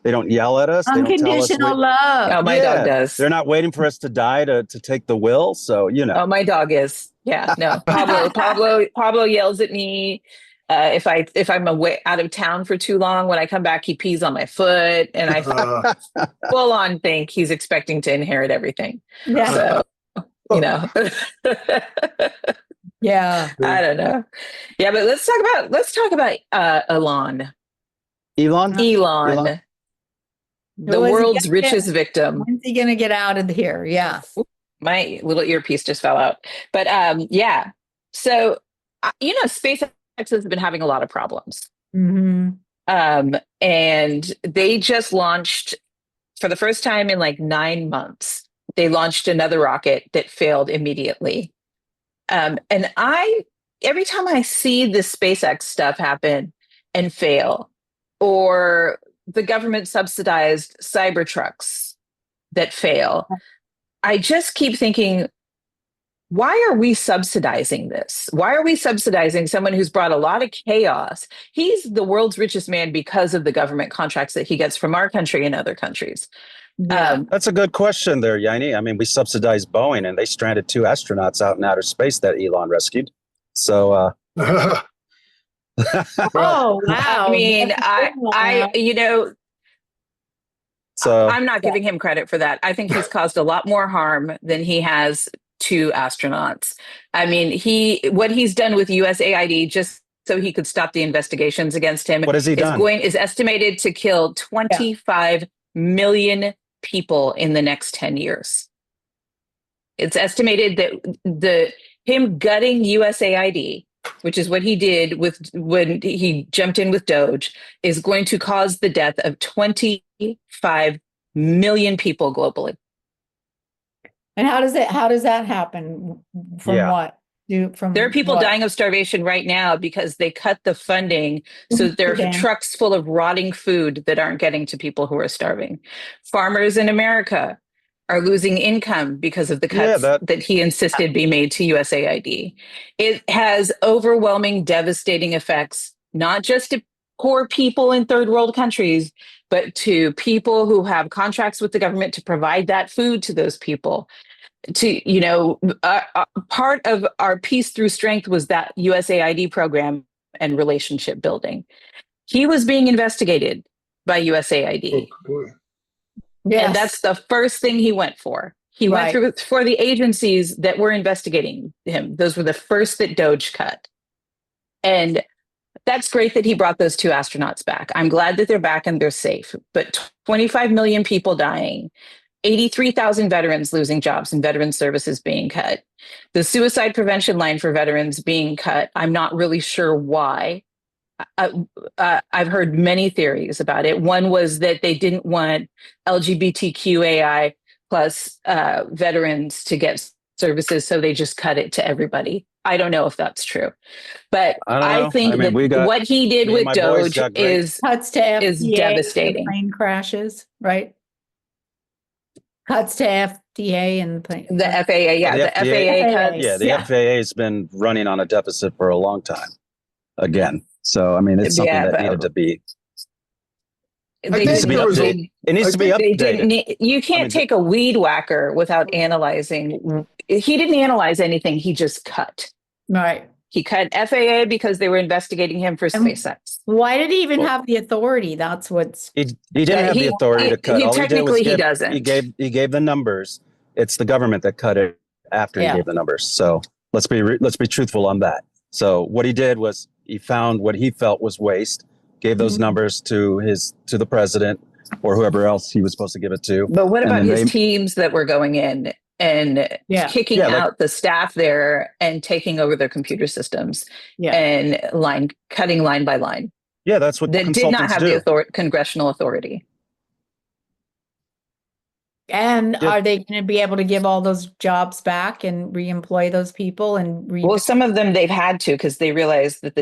They don't yell at us. They don't tell us Unconditional love. Oh, my Yeah. dog does. They're not waiting for us to die to take the will. So Oh, my dog is. Yeah, no. Pablo yells at me if I'm away out of town for too long. When I come back, he pees on my foot, and I full on think he's expecting to inherit everything. Yeah. So, Yeah. I don't know. Yeah, but let's talk about Elon. Elon. The Who is he world's gonna get? richest victim. When's he gonna get out of here? Yeah. My little earpiece just fell out. But yeah. So SpaceX has been having a lot of problems. Mm-hmm. And they just launched for the first time in like 9 months. They launched another rocket that failed immediately. And every time I see this SpaceX stuff happen and fail, or the government subsidized Cybertrucks that fail, I just keep thinking, why are we subsidizing this? Why are we subsidizing someone who's brought a lot of chaos? He's the world's richest man because of the government contracts that he gets from our country and other countries. Yeah. That's a good question there, Yayne. I mean, we subsidized Boeing, and they stranded 2 astronauts out in outer space that Elon rescued. So, Oh wow. I mean, That's so I'm not giving him credit for that. I think he's caused a lot more harm than he has to astronauts. I mean, what he's done with USAID just so he could stop the investigations against him what has he done? is estimated to kill 25 million people in the next 10 years. It's estimated that him gutting USAID, which is what he did when he jumped in with Doge, is going to cause the death of 25 million people globally. And how does that happen? From Yeah. what? There are people what? dying of starvation right now because they cut the funding. So there are Okay. trucks full of rotting food that aren't getting to people who are starving. Farmers in America are losing income because of the cuts that he insisted be made to USAID. It has overwhelming, devastating effects, not just to poor people in third world countries, but to people who have contracts with the government to provide that food to those people. Part of our Peace Through Strength was that USAID program and relationship building. He was being investigated by USAID. Yes. And that's the first thing he went for. He went through for the agencies that were investigating him. Those were the first that Doge cut. And that's great that he brought those 2 astronauts back. I'm glad that they're back and they're safe. But 25 million people dying, 83,000 veterans losing jobs and veteran services being cut. The suicide prevention line for veterans being cut. I'm not really sure why. I've heard many theories about it. One was that they didn't want LGBTQAI plus veterans to get services, so they just cut it to everybody. I don't know if that's true, but I don't I know. think I mean, we that got what he did me and with my boys Doge got great. is Cuts to FDA, is the devastating. plane crashes, right? Cuts to FDA and the plane. The FAA, yeah, the the FDA FAA cuts. Yeah, the Yeah. FAA has been running on a deficit for a long time. Again, so I mean, it's something Yeah, that but needed to be. they It needs to be there was a- updated. It needs I to be think They didn't updated. need, you can't mean, take a weed whacker without analyzing. He didn't analyze anything. He just cut. Right. He cut FAA because they were investigating him for And SpaceX. why did he even Well- have the authority? That's what's He didn't have the authority to cut. All he did was technically he give. doesn't. He gave the numbers. It's the government that cut it after he Yeah. gave the numbers. So let's be truthful on that. So what he did was he found what he felt was waste, gave those Mhm. numbers to the president or whoever else he was supposed to give it to. But what And about then his they- teams that were going in and Yeah. kicking Yeah, like- out the staff there and taking over their computer systems yeah. and cutting line by line Yeah, that's what that did not consultants have do. the congressional authority? And Yeah. are they going to be able to give all those jobs back and reemploy those people and Well, some of them they've had to because they realize that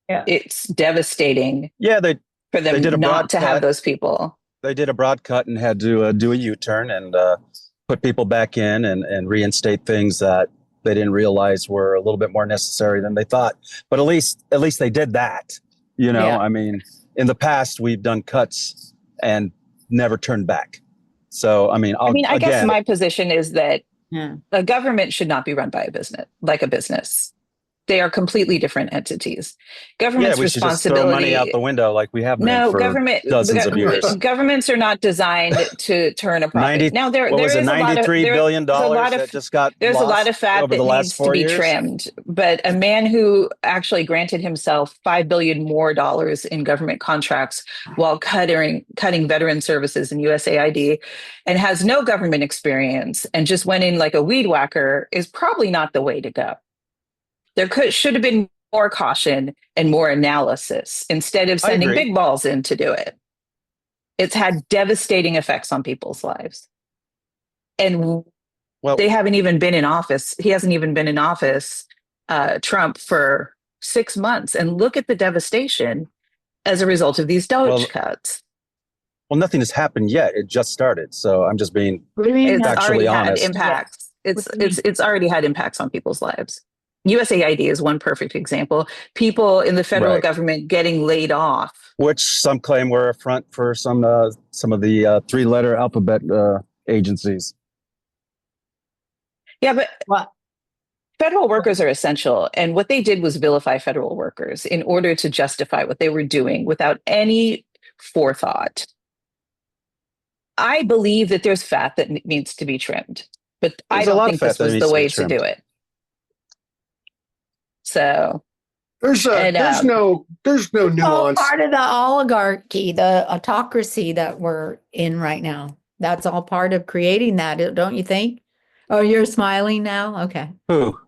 Yeah. it's devastating Yeah, they for them did a broad not to have cut. those people. They did a broad cut and had to do a U-turn and put people back in and reinstate things that they didn't realize were a little bit more necessary than they thought. But at least they did that. You know, Yeah. I mean, in the past we've done cuts and never turned back. So I mean, I guess again, my position is that Yeah. a government should not be run by a business. They are completely different entities. Government's we should just throw responsibility. money out the window like we have been No, for dozens of years. Governments are not designed to turn a profit. Now there What was is it, a lot of $93 billion there's a lot that of just got there's a lost lot of fat over that the last needs to 4 be years? trimmed. But a man who actually granted himself $5 billion more in government contracts while cutting veteran services in USAID and has no government experience and just went in like a weed whacker is probably not the way to go. There should have been more caution and more analysis instead of sending agree. big balls in to do it. It's had devastating effects on people's lives. And Well, they haven't even been in office. He hasn't even been in office, Trump, for 6 months. And look at the devastation as a result of these Doge cuts. well, nothing has happened yet. It just started. So I'm just being What do you mean? It's that- actually already honest. had impacts. What do you mean? It's already had impacts on people's lives. USAID is one perfect example. People in the federal Right. government getting laid off. which some claim were a front for some of the 3-letter alphabet agencies. Yeah, but What? federal workers are essential. And what they did was vilify federal workers in order to justify what they were doing without any forethought. I believe that there's fat that needs to be trimmed, but I There's a don't lot of think fat this that was needs the to be way to trimmed. do it. So There's no all nuance. part of the oligarchy, the autocracy that we're in right now. That's all part of creating that, don't you think? Oh, you're smiling now? Okay. Who?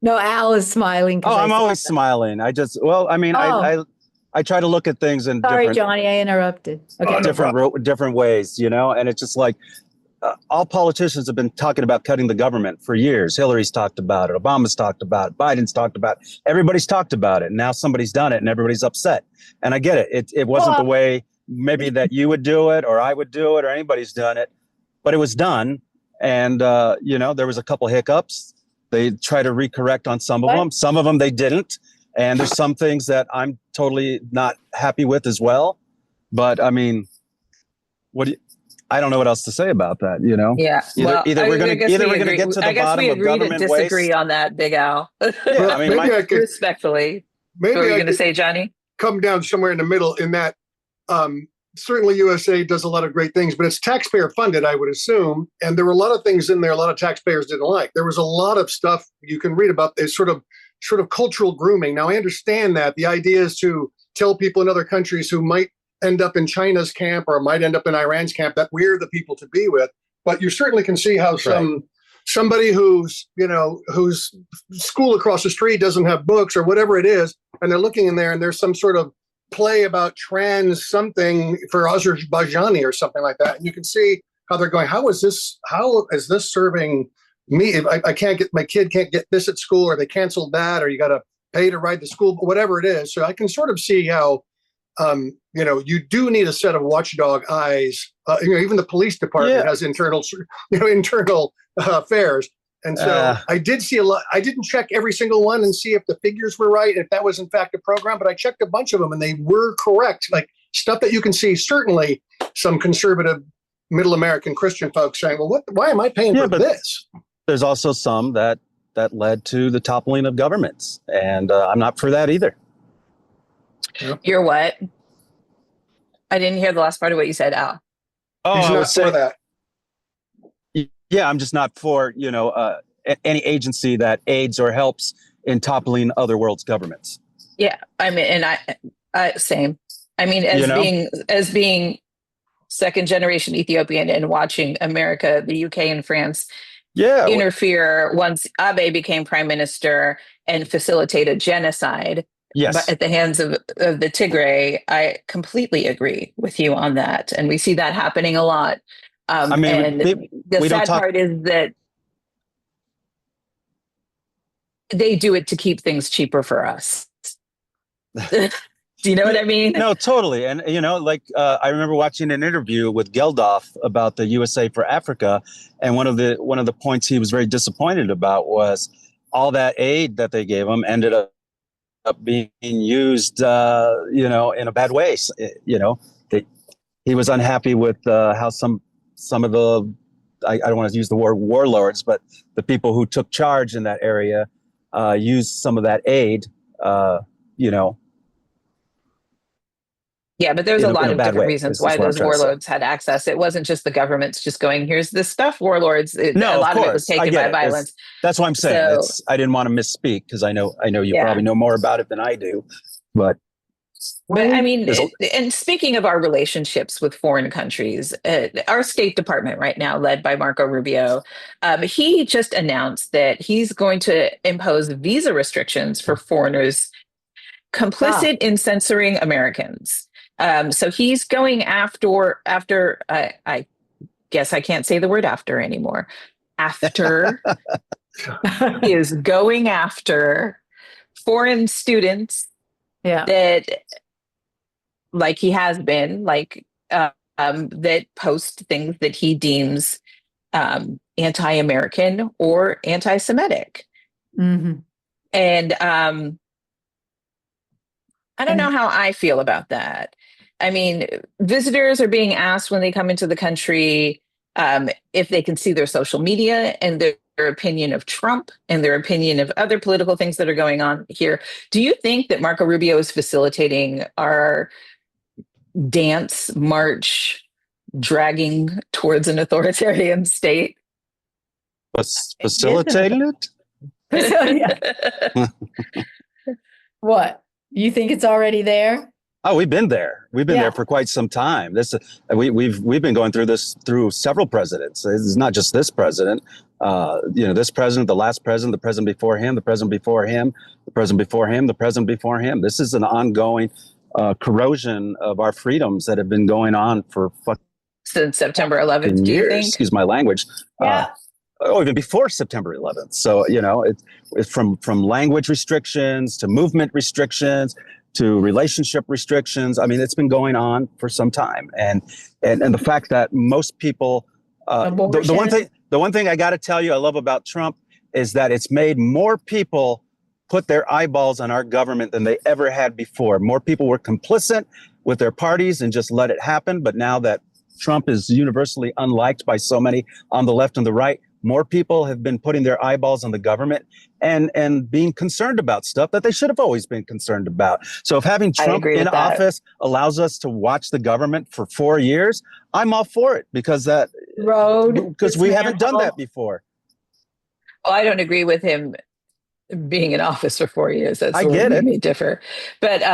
No, Al is smiling. 'cause Oh, I I'm said always that. smiling. I mean, Oh. I try to look at things in Sorry, different Johnny, I interrupted. Okay. different ways, you know, and it's just like all politicians have been talking about cutting the government for years. Hillary's talked about it. Obama's talked about it. Biden's talked about it. Everybody's talked about it. And now somebody's done it and everybody's upset. And I get it. It wasn't the way maybe that you would do it or I would do it or anybody's done it, but it was done. And, you know, there was a couple hiccups. They try to recorrect on some of them. Some of them they didn't. And there's some things that I'm totally not happy with as well. But I mean, I don't know what else to say about that, you know? yeah, Either we're going to get to the bottom of government to disagree waste. on that, Big Al. Yeah, I mean, maybe I could Respectfully, maybe what were you I going to could say, Johnny? come down somewhere in the middle in that certainly USA does a lot of great things, but it's taxpayer funded, I would assume. And there were a lot of things in there a lot of taxpayers didn't like. There was a lot of stuff you can read about this sort of cultural grooming. Now, I understand that the idea is to tell people in other countries who might end up in China's camp or might end up in Iran's camp that we're the people to be with. But you certainly can see how some somebody whose school across the street doesn't have books or whatever it is, and they're looking in there and there's some sort of play about trans something for Azerbaijani or something like that. And you can see how they're going, how is this serving me? If I can't get, my kid can't get this at school, or they canceled that, or you got to pay to ride the school, whatever it is. So I can sort of see how, you do need a set of watchdog eyes. Even the police department has internal affairs. And so I did see a lot. I didn't check every single one and see if the figures were right, if that was in fact a program, but I checked a bunch of them and they were correct. Like stuff that you can see, certainly some conservative middle American Christian folks saying, well, why am I paying for this? There's also some that led to the toppling of governments. And I'm not for that either. You're what? I didn't hear the last part of what you said, Al. Oh, He's not for that. Yeah, I'm just not for, any agency that aids or helps in toppling other world's governments. Yeah, I mean, and I same. I mean, as being second generation Ethiopian and watching America, the UK, and France interfere once Abe became prime minister and facilitated genocide at the hands of the Tigray, I completely agree with you on that, and we see that happening a lot. And the sad part is that they do it to keep things cheaper for us. Do you know what I mean? No, totally. And, I remember watching an interview with Geldof about the USA for Africa. And one of the points he was very disappointed about was all that aid that they gave him ended up being used, in a bad way. He was unhappy with how some of the, I don't want to use the word warlords, but the people who took charge in that area used some of that aid, Yeah, but there's a lot of different reasons why those warlords had access. It wasn't just the governments just going, here's this stuff, warlords. A lot of it was taken by violence. That's what I'm saying. I didn't want to misspeak because I know you probably know more about it than I do. But I mean, and speaking of our relationships with foreign countries, our State Department right now, led by Marco Rubio, he just announced that he's going to impose visa restrictions for foreigners complicit in censoring Americans. So he's going after I guess I can't say the word after anymore. After he is going after foreign students that, like he has been, that post things that he deems anti-American or anti-Semitic. Mm-hmm. And I don't know how I feel about that. I mean, visitors are being asked when they come into the country if they can see their social media and their opinion of Trump and their opinion of other political things that are going on here. Do you think that Marco Rubio is facilitating our dance march dragging towards an authoritarian state? Facilitating it? What? You think it's already there? Oh, we've been there. We've been there for quite some time. We've been going through this through several presidents. It's not just this president. This president, the last president, the president before him, the president before him, the president before him, the president before him. This is an ongoing corrosion of our freedoms that have been going on for since September 11th. Do you think? Excuse my language. Yeah. Even before September 11th. So, it's from language restrictions to movement restrictions to relationship restrictions. I mean, it's been going on for some time. And the fact that most people, the one thing I got to tell you I love about Trump is that it's made more people put their eyeballs on our government than they ever had before. More people were complicit with their parties and just let it happen. But now that Trump is universally unliked by so many on the left and the right, more people have been putting their eyeballs on the government and being concerned about stuff that they should have always been concerned about. So if having Trump in office allows us to watch the government for 4 years, I'm all for it because we haven't done that before. Well, I don't agree with him being in office for 4 years. That's I where get we it. may differ. But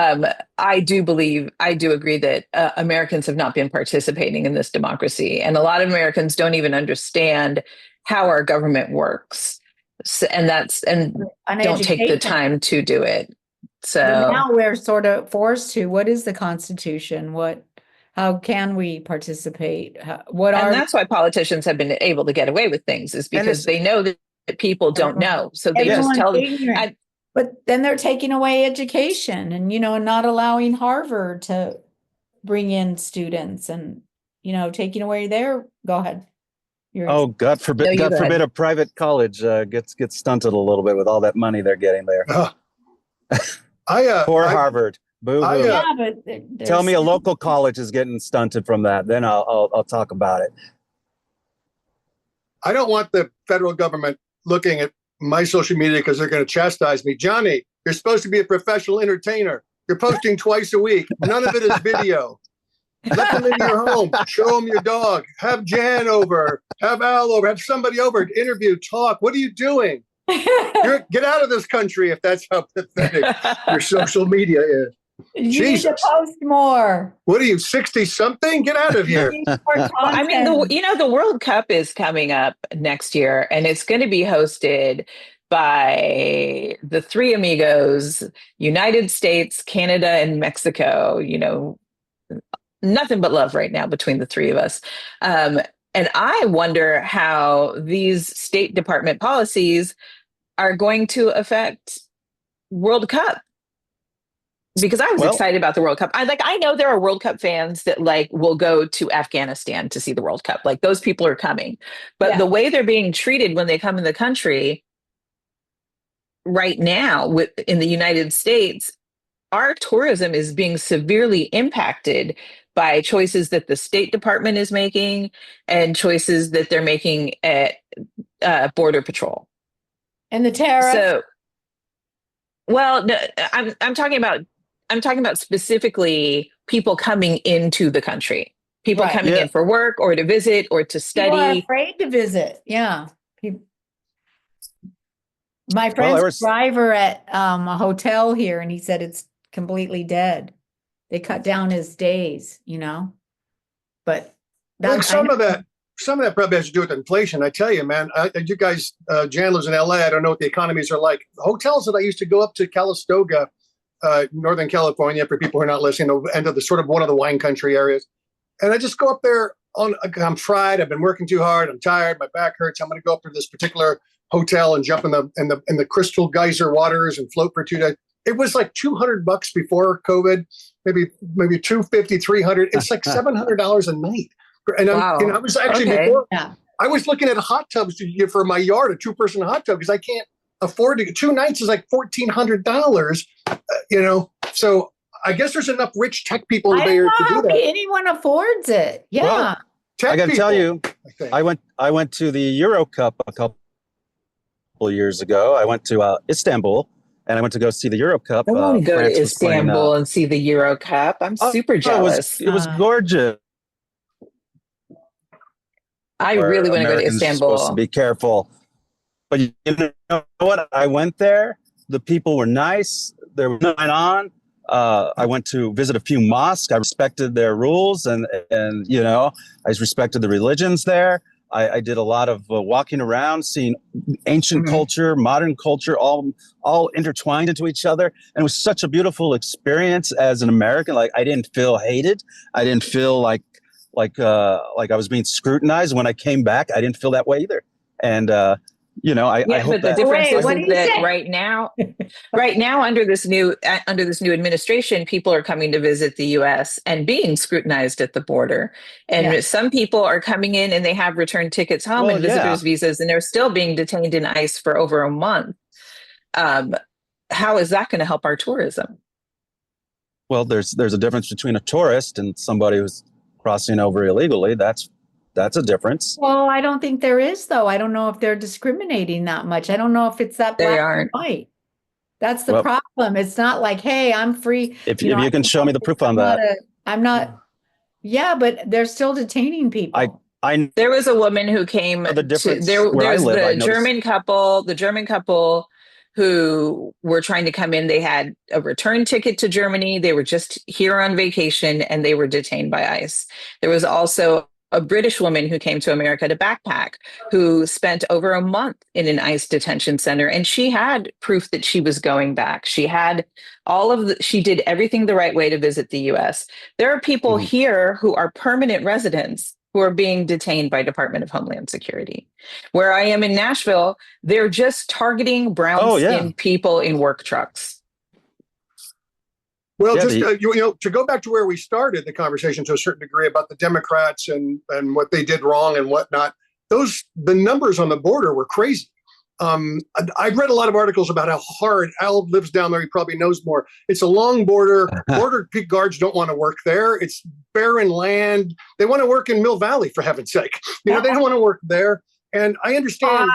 I do agree that Americans have not been participating in this democracy. And a lot of Americans don't even understand how our government works. So, and don't take the education. time to do it. But So now we're sort of forced to. What is the Constitution? How can we participate? and that's why politicians have been able to get away with things, is because they know that people don't know. So they just Everyone's tell them. ignorant. But then they're taking away education and, not allowing Harvard to bring in students and, taking away go ahead. Oh, God forbid! No, God forbid a private college gets stunted a little bit with all that money they're getting there. Poor Harvard. Boo hoo. Yeah, but Tell me a local college is getting stunted from that. Then I'll talk about it. I don't want the federal government looking at my social media because they're going to chastise me. Johnny, you're supposed to be a professional entertainer. You're posting twice a week. None of it is video. Let them into your home. Show them your dog. Have Jann over. Have Al over. Have somebody over. Interview. Talk. What are you doing? Get out of this country if that's how pathetic your social media is. You need to post more. What are you, 60-something? Get out of here. I mean, the World Cup is coming up next year, and it's going to be hosted by the three amigos, United States, Canada, and Mexico. Nothing but love right now between the three of us. And I wonder how these State Department policies are going to affect World Cup. Because I was excited about the World Cup. I know there are World Cup fans that will go to Afghanistan to see the World Cup. Those people are coming. But the way they're being treated when they come in the country right now in the United States, our tourism is being severely impacted by choices that the State Department is making and choices that they're making at Border Patrol. And the tariffs. So, well, no, I'm talking about specifically people coming into the country, people coming in for work or to visit or to study. People are afraid to visit. Yeah. My friend's a driver at a hotel here, and he said it's completely dead. They cut down his days, but some of that probably has to do with inflation. I tell you, man, you guys, Jann lives in LA. I don't know what the economies are like. Hotels that I used to go up to Calistoga, Northern California, for people who are not listening, the end of the sort of one of the wine country areas. And I just go up there I'm fried. I've been working too hard. I'm tired. My back hurts. I'm going to go up to this particular hotel and jump in the crystal geyser waters and float for 2 days. It was like $200 before COVID, maybe $250, $300. It's like $700 a night. And I was actually before. Yeah. I was looking at hot tubs for my yard, a 2-person hot tub, because I can't afford to. 2 nights is like $1,400. So I guess there's enough rich tech people there to do that. Anyone affords it. Yeah. Well, I got to tell you, I went to the Euro Cup a couple years ago. I went to Istanbul, and I went to go see the Euro Cup. I want to go to Istanbul and see the Euro Cup. I'm super jealous. It was gorgeous. I really want to go to Istanbul. Supposed to be careful, but you know what? I went there. The people were nice. There was nothing on. I went to visit a few mosques. I respected their rules, and I respected the religions there. I did a lot of walking around, seeing ancient culture, modern culture, all intertwined into each other. And it was such a beautiful experience as an American. I didn't feel hated. I didn't feel like I was being scrutinized. When I came back, I didn't feel that way either. And I hope but the difference is that right now under this new administration, people are coming to visit the U.S. and being scrutinized at the border. And some people are coming in and they have return tickets home and visitors visas, and they're still being detained in ICE for over a month. How is that going to help our tourism? Well, there's a difference between a tourist and somebody who's crossing over illegally. That's a difference. Well, I don't think there is, though. I don't know if they're discriminating that much. I don't know if it's that black and white. That's the problem. It's not like, hey, I'm free. If you can show me the proof on that. I'm not. Yeah, but they're still detaining people. There was a woman who came. There's the German couple who were trying to come in. They had a return ticket to Germany. They were just here on vacation and they were detained by ICE. There was also a British woman who came to America to backpack, who spent over a month in an ICE detention center, and she had proof that she was going back. She had she did everything the right way to visit the US. There are people here who are permanent residents who are being detained by Department of Homeland Security. Where I am in Nashville, they're just targeting brown skinned people in work trucks. Well, to go back to where we started the conversation to a certain degree about the Democrats and what they did wrong and whatnot, the numbers on the border were crazy. I've read a lot of articles about how hard. Al lives down there. He probably knows more. It's a long border. Border guards don't want to work there. It's barren land. They want to work in Mill Valley, for heaven's sake. They don't want to work there. And I understand.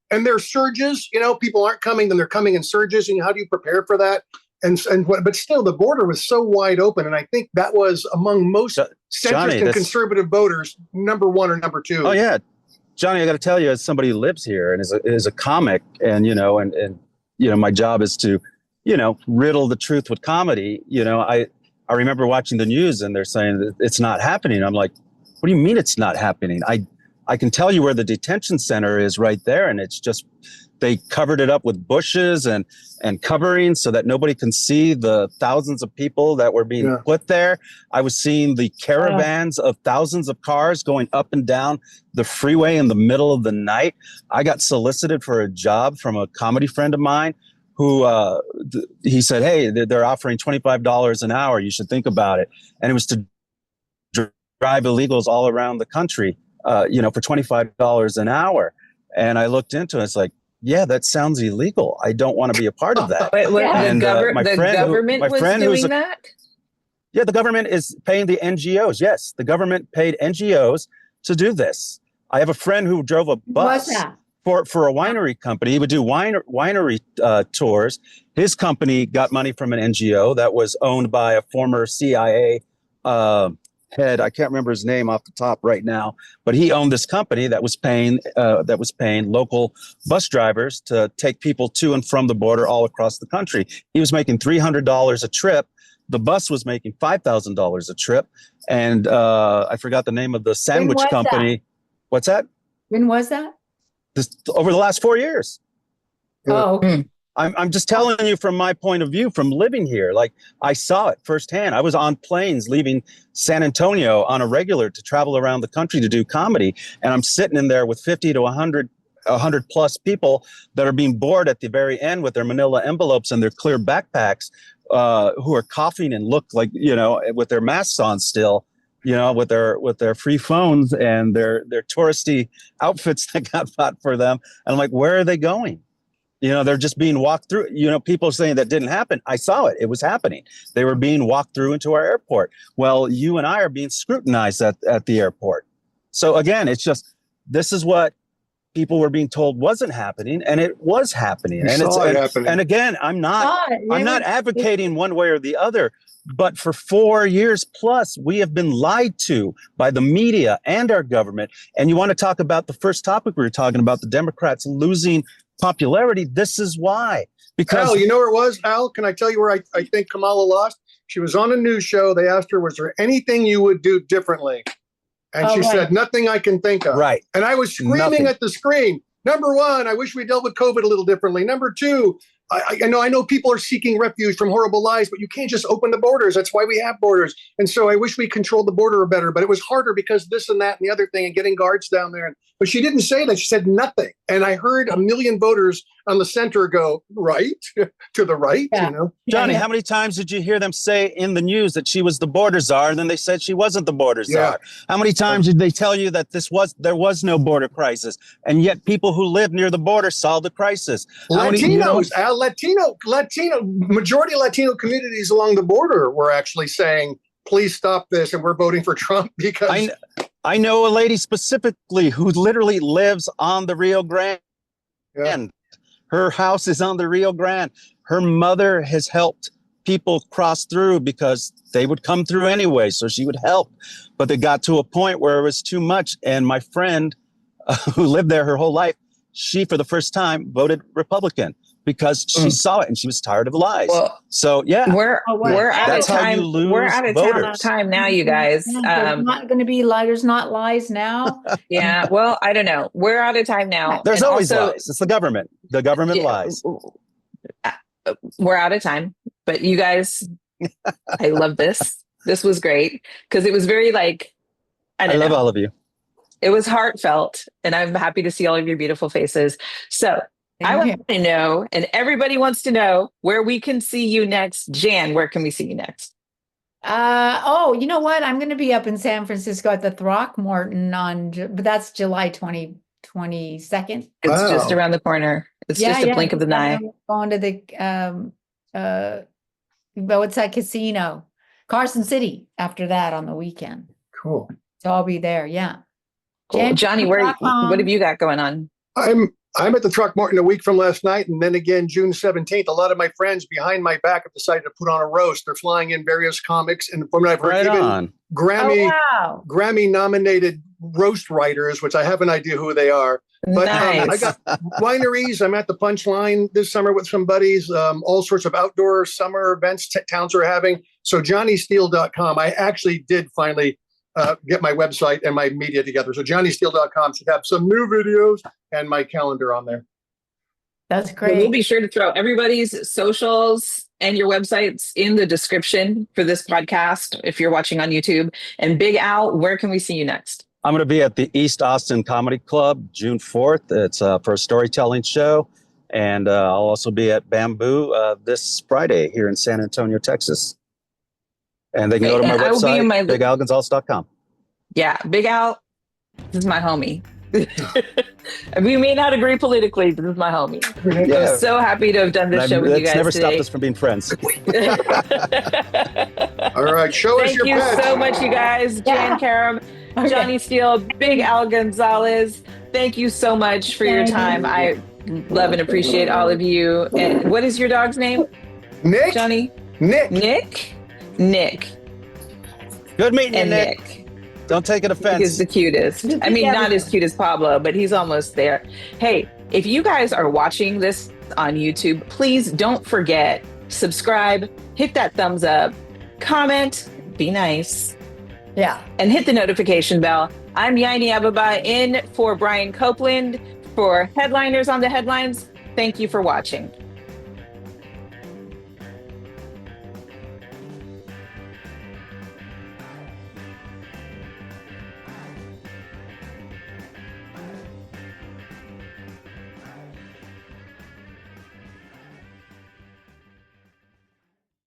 And there are surges. People aren't coming, then they're coming in surges. And how do you prepare for that? But still, the border was so wide open, and I think that was among most centrist and conservative voters, number one or number two. Oh yeah, Johnny, I got to tell you, as somebody who lives here and is a comic, and my job is to, riddle the truth with comedy. I remember watching the news, and they're saying that it's not happening. I'm like, what do you mean it's not happening? I can tell you where the detention center is right there, and it's just. They covered it up with bushes and covering so that nobody can see the thousands of people that were being put there. I was seeing the caravans of thousands of cars going up and down the freeway in the middle of the night. I got solicited for a job from a comedy friend of mine who he said, hey, they're offering $25 an hour. You should think about it. And it was to drive illegals all around the country, for $25 an hour. And I looked into it. It's like, yeah, that sounds illegal. I don't want to be a part of that. Wait, and the government was doing that? Yeah, the government is paying the NGOs. Yes, the government paid NGOs to do this. I have a friend who drove a bus for a winery company. He would do winery tours. His company got money from an NGO that was owned by a former CIA head. I can't remember his name off the top right now, but he owned this company that was paying local bus drivers to take people to and from the border all across the country. He was making $300 a trip. The bus was making $5,000 a trip, and I forgot the name of the sandwich company. What's that? When was that? Over the last 4 years. Oh, okay. I'm just telling you from my point of view, from living here. Like, I saw it firsthand. I was on planes leaving San Antonio on a regular to travel around the country to do comedy. And I'm sitting in there with 50 to 100 plus people that are being bored at the very end with their manila envelopes and their clear backpacks, who are coughing and look like, with their masks on still, with their free phones and their touristy outfits that got bought for them. And I'm like, where are they going? They're just being walked through. People saying that didn't happen. I saw it. It was happening. They were being walked through into our airport. Well, you and I are being scrutinized at the airport. So again, it's just, this is what people were being told wasn't happening, and it was happening. And again, I'm not advocating one way or the other, but for 4 years plus, we have been lied to by the media and our government. And you want to talk about the first topic we were talking about, the Democrats losing popularity. This is why. Because Al, you know where it was, Al? Can I tell you where I think Kamala lost? She was on a news show. They asked her, was there anything you would do differently? And she said, nothing I can think of. Right. And I was screaming at the screen. Number one, I wish we dealt with COVID a little differently. Number two, I know people are seeking refuge from horrible lies, but you can't just open the borders. That's why we have borders. And so I wish we controlled the border better, but it was harder because this and that and the other thing and getting guards down there. But she didn't say that. She said nothing. And I heard a million voters on the center go, right, to the right, Johnny, how many times did you hear them say in the news that she was the border czar, and then they said she wasn't the border czar? How many times did they tell you that there was no border crisis, and yet people who live near the border saw the crisis? Latinos, majority of Latino communities along the border were actually saying, please stop this, and we're voting for Trump because... I know a lady specifically who literally lives on the Rio Grande. Yeah. Her house is on the Rio Grande. Her mother has helped people cross through because they would come through anyway, so she would help. But they got to a point where it was too much. And my friend who lived there her whole life, she, for the first time, voted Republican because she saw it and she was tired of lies. Well, So yeah, we're out That's of how time. you lose We're out of voters. time now, you guys. There's not going to be there's not lies now. Yeah. Well, I don't know. We're out of time now. there's And always also, lies. It's the government. The government yeah, lies. We're out of time, but you guys, I love this. This was great because it was very like, I love know. all of you. It was heartfelt, and I'm happy to see all of your beautiful faces. So I want to know, and everybody wants to know, where we can see you next. Jann, where can we see you next? You know what? I'm going to be up in San Francisco at the Throckmorton but that's July 22nd. It's Wow. just around the corner. It's just a blink of the eye. I'm going to the what's that casino? Carson City after that on the weekend. Cool. So I'll be there. Yeah. Cool. Johnny, what have you got going on? I'm at the Throckmorton a week from last night, and then again June 17th. A lot of my friends behind my back have decided to put on a roast. They're flying in various comics, and from what I've heard, even Grammy-nominated roast writers, which I have an idea who they are. But Nice. I got wineries. I'm at the Punchline this summer with some buddies. All sorts of outdoor summer events towns are having. So JohnnySteele.com. I actually did finally get my website and my media together. So JohnnySteele.com should have some new videos and my calendar on there. That's great. We'll be sure to throw everybody's socials and your websites in the description for this podcast if you're watching on YouTube. And Big Al, where can we see you next? I'm going to be at the East Austin Comedy Club June 4th. It's for a storytelling show. And I'll also be at Bamboo this Friday here in San Antonio, Texas. And they can go to my website, BigAlGonzales.com. Yeah, Big Al, this is my homie. We may not agree politically, but this is my homie. Yeah. I'm so happy to have done this show with you guys never today. stopped us from being friends. All right, show us your Thank you pets. so much, you guys. Jann Karam, Johnny Steele, Big Al Gonzales. Thank you so much for your time. I love and appreciate all of you. And what is your dog's name? Nick? Johnny? Nick. Nick. Good meeting you, And Nick. Nick. Don't take it offense. He's the cutest. I mean, not as cute as Pablo, but he's almost there. Hey, if you guys are watching this on YouTube, please don't forget, subscribe, hit that thumbs up, comment, be nice. Yeah. And hit the notification bell. I'm Yayne Abeba in for Brian Copeland for Headliners on the Headlines. Thank you for watching.